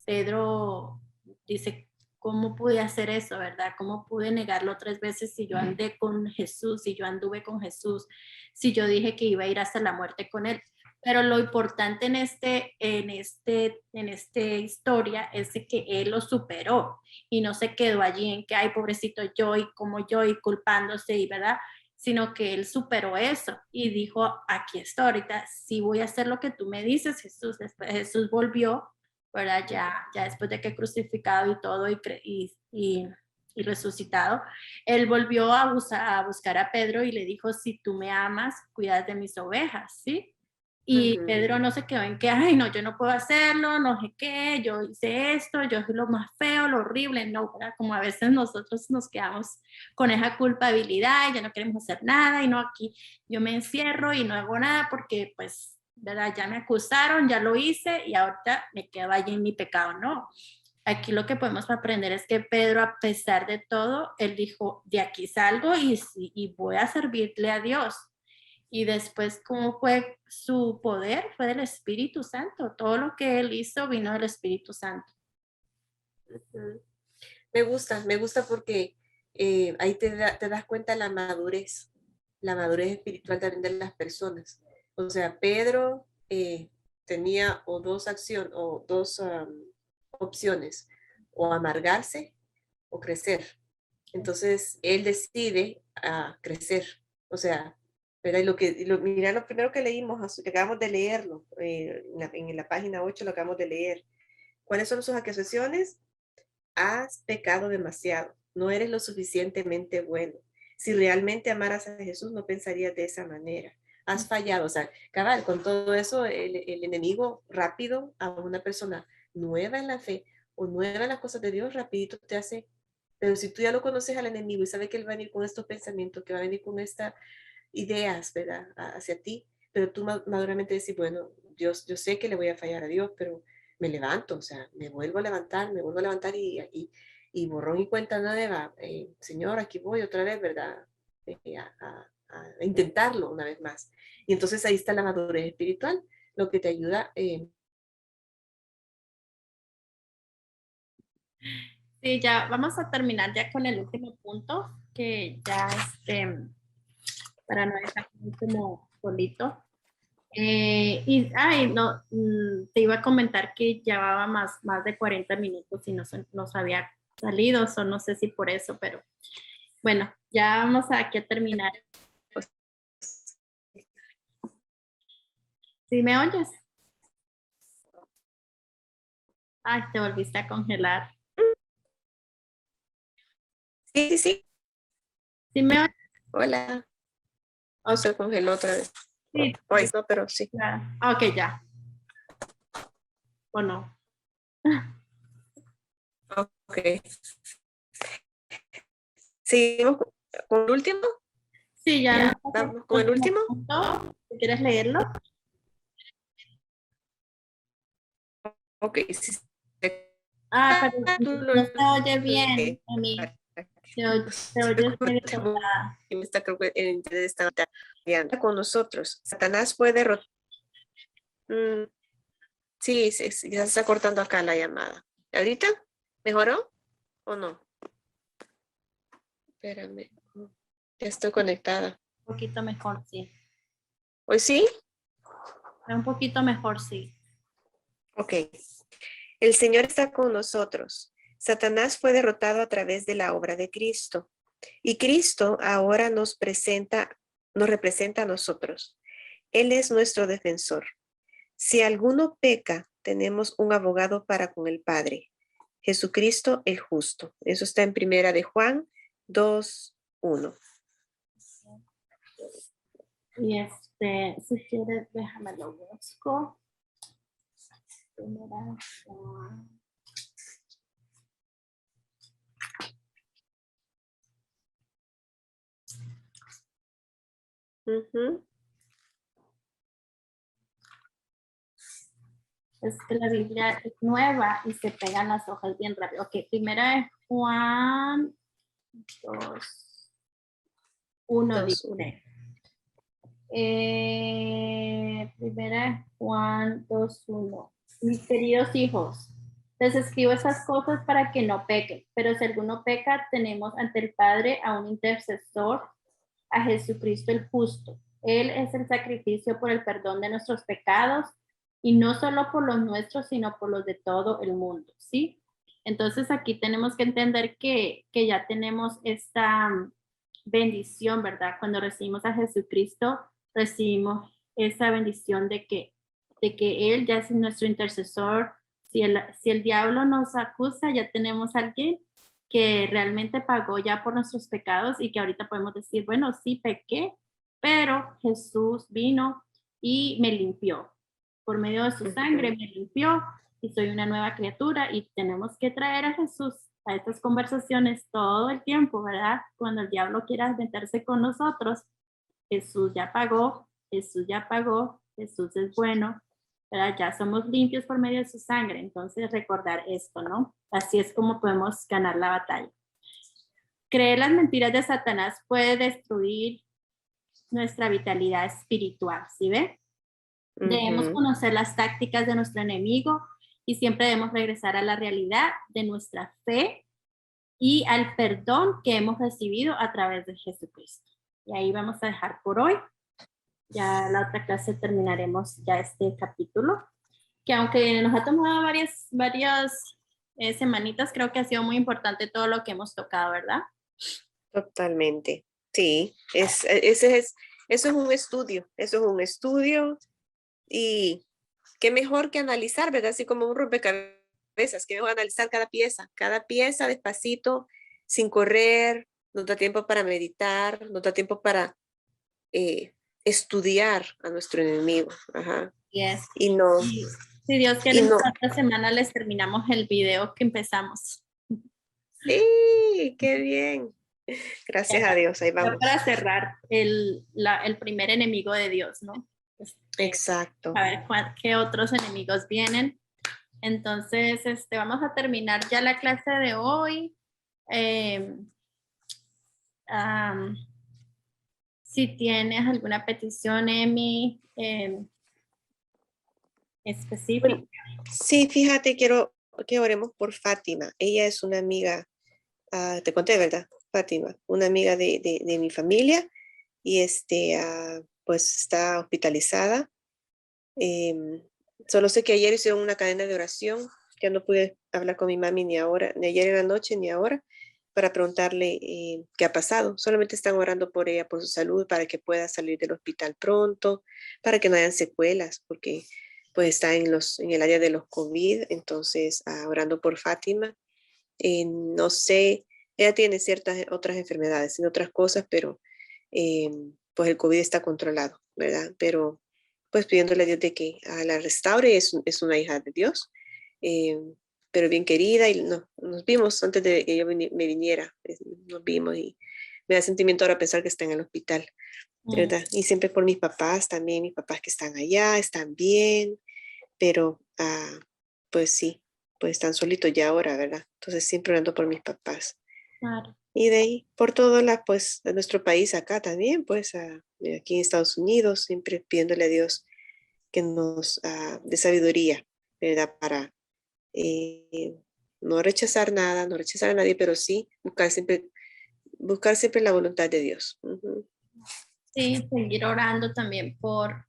Pedro dice, ¿cómo pude hacer eso, verdad? ¿Cómo pude negarlo 3 veces si yo andé con Jesús, si yo anduve con Jesús, si yo dije que iba a ir hasta la muerte con él? Pero lo importante en esta historia es que él lo superó y no se quedó allí en que, ay, pobrecito yo y como yo y culpándose y, ¿verdad? Sino que él superó eso y dijo, aquí estoy ahorita, sí voy a hacer lo que tú me dices, Jesús. Después Jesús volvió, ¿verdad? Ya después de que crucificado y todo y resucitado, él volvió a buscar a Pedro y le dijo, si tú me amas, cuidas de mis ovejas, ¿sí? Y Pedro no se quedó en que, ay, no, yo no puedo hacerlo, no sé qué, yo hice esto, yo soy lo más feo, lo horrible, no, ¿verdad? Como a veces nosotros nos quedamos con esa culpabilidad, ya no queremos hacer nada y no, aquí yo me encierro y no hago nada porque pues, ¿verdad? Ya me acusaron, ya lo hice y ahorita me quedo allí en mi pecado, no. Aquí lo que podemos aprender es que Pedro, a pesar de todo, él dijo, de aquí salgo y voy a servirle a Dios. Y después, ¿cómo fue su poder? Fue del Espíritu Santo. Todo lo que él hizo vino del Espíritu Santo. Me gusta porque ahí te das cuenta la madurez espiritual también de las personas. O sea, Pedro tenía o dos acciones o dos opciones, o amargarse o crecer. Entonces, él decide crecer. O sea, ¿verdad? Mira, lo primero que leímos, que acabamos de leerlo, en la página 8 lo acabamos de leer. ¿Cuáles son sus acusaciones? Has pecado demasiado, no eres lo suficientemente bueno. Si realmente amaras a Jesús, no pensarías de esa manera. Has fallado, o sea, cabal, con todo eso, el enemigo rápido a una persona nueva en la fe o nueva en las cosas de Dios, rapidito te hace, pero si tú ya lo conoces al enemigo y sabes que él va a venir con estos pensamientos, que va a venir con estas ideas, ¿verdad?, hacia ti, pero tú maduramente decís, bueno, Dios, yo sé que le voy a fallar a Dios, pero me levanto, o sea, me vuelvo a levantar y borrón y cuenta nueva, Señor, aquí voy otra vez, ¿verdad? A intentarlo una vez más. Y entonces ahí está la madurez espiritual, lo que te ayuda. Sí, ya vamos a terminar ya con el último punto, que ya para no dejar como solito. Ay, no, te iba a comentar que llevaba más de 40 minutos y no se había salido, o no sé si por eso, pero bueno, ya vamos aquí a terminar. Pues, ¿Sí me oyes? Ay, te volviste a congelar. sí, sí, sí. ¿Sí me oyes? Hola. O se congeló otra vez. Sí, Hoy no, pero sí. ya. Ok, ya. ¿O no? Ok. Seguimos con el último. Sí, ya. Vamos con el último. Punto. ¿Quieres leerlo? Ok, sí. Pero no se oye bien a mí. Te oyes medio cortada. Creo que el internet está batallando con nosotros. Satanás puede derrotar. Sí, sí, sí, ya se está cortando acá la llamada. ¿Ahorita? ¿Mejoró o no? Espérame. Ya estoy conectada. Un poquito mejor, sí. ¿Hoy sí? Un poquito mejor, sí. Ok. El Señor está con nosotros. Satanás fue derrotado a través de la obra de Cristo. Y Cristo ahora nos representa a nosotros. Él es nuestro defensor. Si alguno peca, tenemos un abogado para con el Padre, Jesucristo el justo. Eso está en Primera de Juan 2:1. Y si quieres, déjame lo busco. Primera, Ujú. Es que la Biblia es nueva y se pegan las hojas bien rápido. Ok, primera es Juan 2, 1 2, 1. dice. Primera es Juan 2, 1. Mis queridos hijos, les escribo esas cosas para que no pequen, pero si alguno peca, tenemos ante el Padre a un intercesor, a Jesucristo el justo. Él es el sacrificio por el perdón de nuestros pecados y no solo por los nuestros, sino por los de todo el mundo, ¿sí? Entonces aquí tenemos que entender que ya tenemos esta bendición, ¿verdad? Cuando recibimos a Jesucristo, recibimos esa bendición de que Él ya es nuestro intercesor. Si el diablo nos acusa, ya tenemos a alguien que realmente pagó ya por nuestros pecados y que ahorita podemos decir, bueno, sí pequé, pero Jesús vino y me limpió. Por medio de su sangre me limpió y soy una nueva criatura y tenemos que traer a Jesús a estas conversaciones todo el tiempo, ¿verdad? Cuando el diablo quiera meterse con nosotros, Jesús ya pagó, Jesús ya pagó, Jesús es bueno, ¿verdad? Ya somos limpios por medio de su sangre. Entonces recordar esto, ¿no? Así es como podemos ganar la batalla. Creer las mentiras de Satanás puede destruir nuestra vitalidad espiritual, ¿sí ve? Debemos conocer las tácticas de nuestro enemigo y siempre debemos regresar a la realidad de nuestra fe y al perdón que hemos recibido a través de Jesucristo. Y ahí vamos a dejar por hoy. Ya la otra clase terminaremos ya este capítulo, que aunque nos ha tomado varias semanitas, creo que ha sido muy importante todo lo que hemos tocado, ¿verdad? Totalmente. Sí, eso es un estudio, y qué mejor que analizar, ¿verdad? Así como un rompecabezas, que mejor analizar cada pieza despacito, sin correr, nos da tiempo para meditar, nos da tiempo para estudiar a nuestro enemigo. Ajá. Yes. Y no, Si Dios quiere, y no, esta semana les terminamos el video que empezamos. sí, qué bien. Gracias a Dios, ahí Ya vamos. para cerrar el primer enemigo de Dios, ¿no? Exacto. A ver qué otros enemigos vienen. Entonces, vamos a terminar ya la clase de hoy. Si tienes alguna petición, Emi, específica. Bueno, sí, fíjate, quiero que oremos por Fátima. Ella es una amiga, te conté, ¿verdad? Fátima, una amiga de mi familia y pues está hospitalizada. Em, Solo sé que ayer hicieron una cadena de oración. Ya no pude hablar con mi mami ni ahora, ni ayer en la noche, ni ahora, para preguntarle qué ha pasado. Solamente están orando por ella, por su salud, para que pueda salir del hospital pronto, para que no hayan secuelas, porque pues está en el área de los COVID, entonces orando por Fátima. No sé, ella tiene ciertas otras enfermedades, y otras cosas, pero pues el COVID está controlado, ¿verdad? Pero pues pidiéndole a Dios de que la restaure, es una hija de Dios, eh, pero bien querida, y nos vimos antes de que yo me viniera, nos vimos y me da sentimiento ahora pensar que está en el hospital, ¿verdad? Y siempre por mis papás también, mis papás que están allá, están bien, pero pues sí, pues están solitos ya ahora, ¿verdad? Entonces siempre orando por mis papás. Claro. Y de ahí, por todo pues, de nuestro país acá también, pues aquí en Estados Unidos, siempre pidiéndole a Dios que nos dé sabiduría, ¿verdad? Para eh, no rechazar nada, no rechazar a nadie, pero sí buscar siempre la voluntad de Dios. Sí, seguir orando también por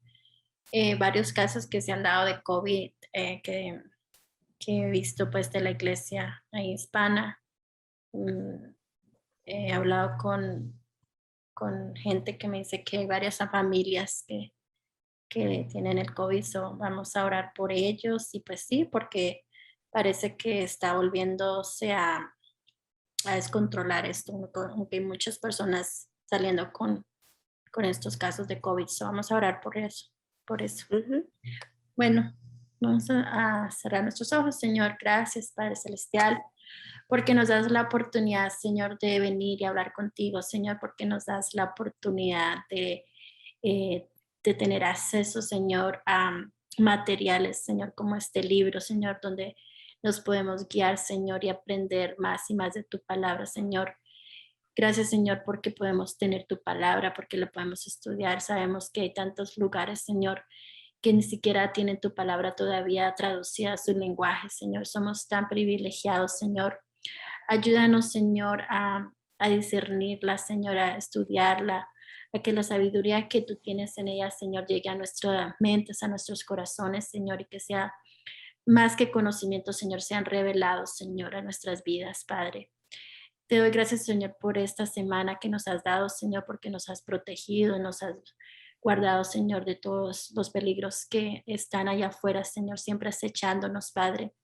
varios casos que se han dado de COVID que he visto pues de la iglesia ahí hispana. He hablado con gente que me dice que hay varias familias que tienen el COVID, vamos a orar por ellos y pues sí, porque parece que está volviéndose a descontrolar esto, aunque hay muchas personas saliendo con estos casos de COVID, vamos a orar por eso, por eso. Bueno, vamos a cerrar nuestros ojos. Señor, gracias, Padre Celestial, porque nos das la oportunidad, Señor, de venir y hablar contigo, Señor, porque nos das la oportunidad de de tener acceso, Señor, a materiales, Señor, como este libro, Señor, donde nos podemos guiar, Señor, y aprender más y más de tu palabra, Señor. Gracias, Señor, porque podemos tener tu palabra, porque la podemos estudiar. Sabemos que hay tantos lugares, Señor, que ni siquiera tienen tu palabra todavía traducida a su lenguaje, Señor. Somos tan privilegiados, Señor. Ayúdanos, Señor, a discernirla, Señor, a estudiarla, a que la sabiduría que tú tienes en ella, Señor, llegue a nuestras mentes, a nuestros corazones, Señor, y que sea más que conocimiento, Señor, sean revelados, Señor, a nuestras vidas, Padre. Te doy gracias, Señor, por esta semana que nos has dado, Señor, porque nos has protegido, nos has guardado, Señor, de todos los peligros que están allá afuera, Señor, siempre acechándonos, Padre,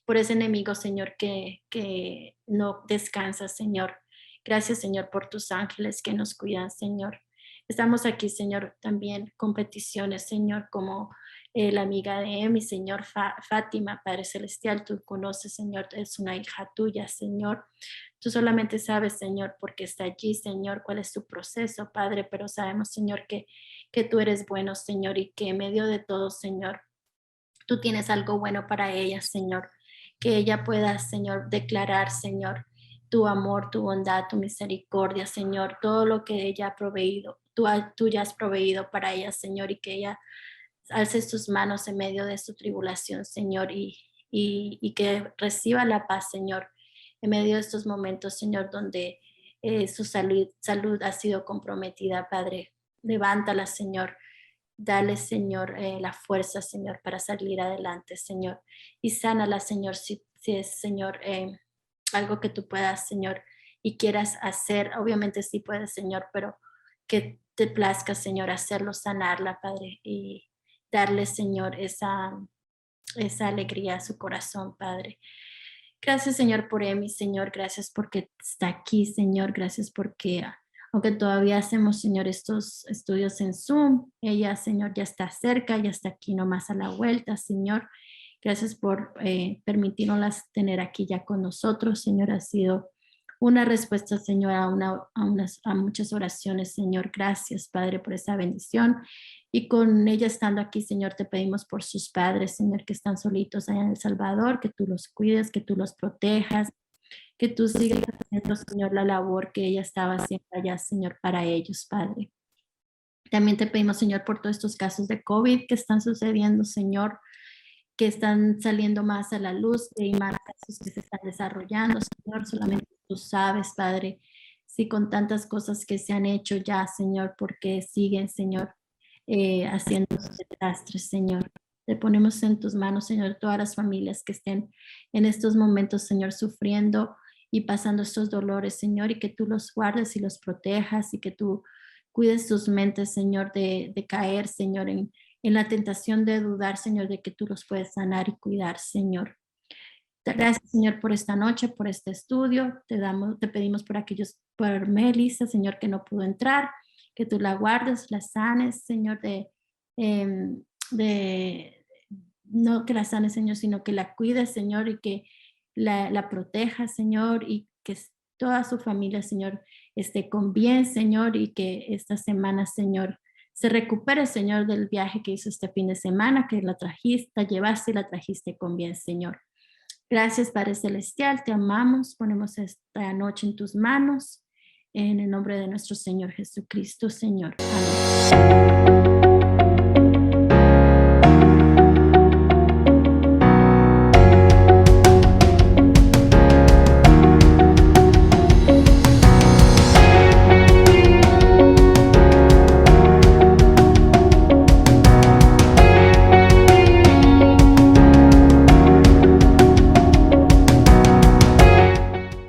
por ese enemigo, Señor, que no descansa, Señor. Gracias, Señor, por tus ángeles que nos cuidan, Señor. Estamos aquí, Señor, también con peticiones, Señor, como la amiga de Emi, Señor, Fátima, Padre Celestial, tú conoces, Señor, es una hija tuya, Señor. Tú solamente sabes, Señor, por qué está allí, Señor, cuál es su proceso, Padre, pero sabemos, Señor, que tú eres bueno, Señor, y que en medio de todo, Señor, tú tienes algo bueno para ella, Señor. Que ella pueda, Señor, declarar, Señor, tu amor, tu bondad, tu misericordia, Señor, todo lo que ella ha proveído, tú ya has proveído para ella, Señor, y que ella alce sus manos en medio de su tribulación, Señor, y que reciba la paz, Señor, en medio de estos momentos, Señor, donde su salud ha sido comprometida, Padre. Levántala, Señor. Dale, Señor, la fuerza, Señor, para salir adelante, Señor. Y sánala, Señor, si es, Señor, algo que tú puedas, Señor, y quieras hacer. Obviamente sí puedes, Señor, pero que te plazca, Señor, hacerlo, sanarla, Padre, y darle, Señor, esa alegría a su corazón, Padre. Gracias, Señor, por Emi, Señor. Gracias porque está aquí, Señor. Gracias porque, aunque todavía hacemos, Señor, estos estudios en Zoom, ella, Señor, ya está cerca, ya está aquí nomás a la vuelta, Señor. Gracias por permitirnos tener aquí ya con nosotros, Señor. Ha sido una respuesta, Señor, a muchas oraciones, Señor. Gracias, Padre, por esa bendición. Y con ella estando aquí, Señor, te pedimos por sus padres, Señor, que están solitos allá en El Salvador, que tú los cuides, que tú los protejas, que tú sigas haciendo, Señor, la labor que ella estaba haciendo allá, Señor, para ellos, Padre. También te pedimos, Señor, por todos estos casos de COVID que están sucediendo, Señor, que están saliendo más a la luz, que hay más casos que se están desarrollando, Señor, solamente tú sabes, Padre, si con tantas cosas que se han hecho ya, Señor, porque siguen, Señor, haciendo desastres, Señor. Te ponemos en tus manos, Señor, todas las familias que estén en estos momentos, Señor, sufriendo y pasando estos dolores, Señor, y que tú los guardes y los protejas y que tú cuides sus mentes, Señor, de caer, Señor, en la tentación de dudar, Señor, de que tú los puedes sanar y cuidar, Señor. Gracias, Señor, por esta noche, por este estudio. Te pedimos por aquellos, por Melissa, Señor, que no pudo entrar, que tú la guardes, la sanes, Señor, de no que la sanes, Señor, sino que la cuides, Señor, y que la proteja, Señor, y que toda su familia, Señor, esté con bien, Señor, y que esta semana, Señor, se recupere, Señor, del viaje que hizo este fin de semana, que la trajiste, la llevaste y la trajiste con bien, Señor. Gracias, Padre Celestial, te amamos, ponemos esta noche en tus manos, en el nombre de nuestro Señor Jesucristo, Señor. Amén.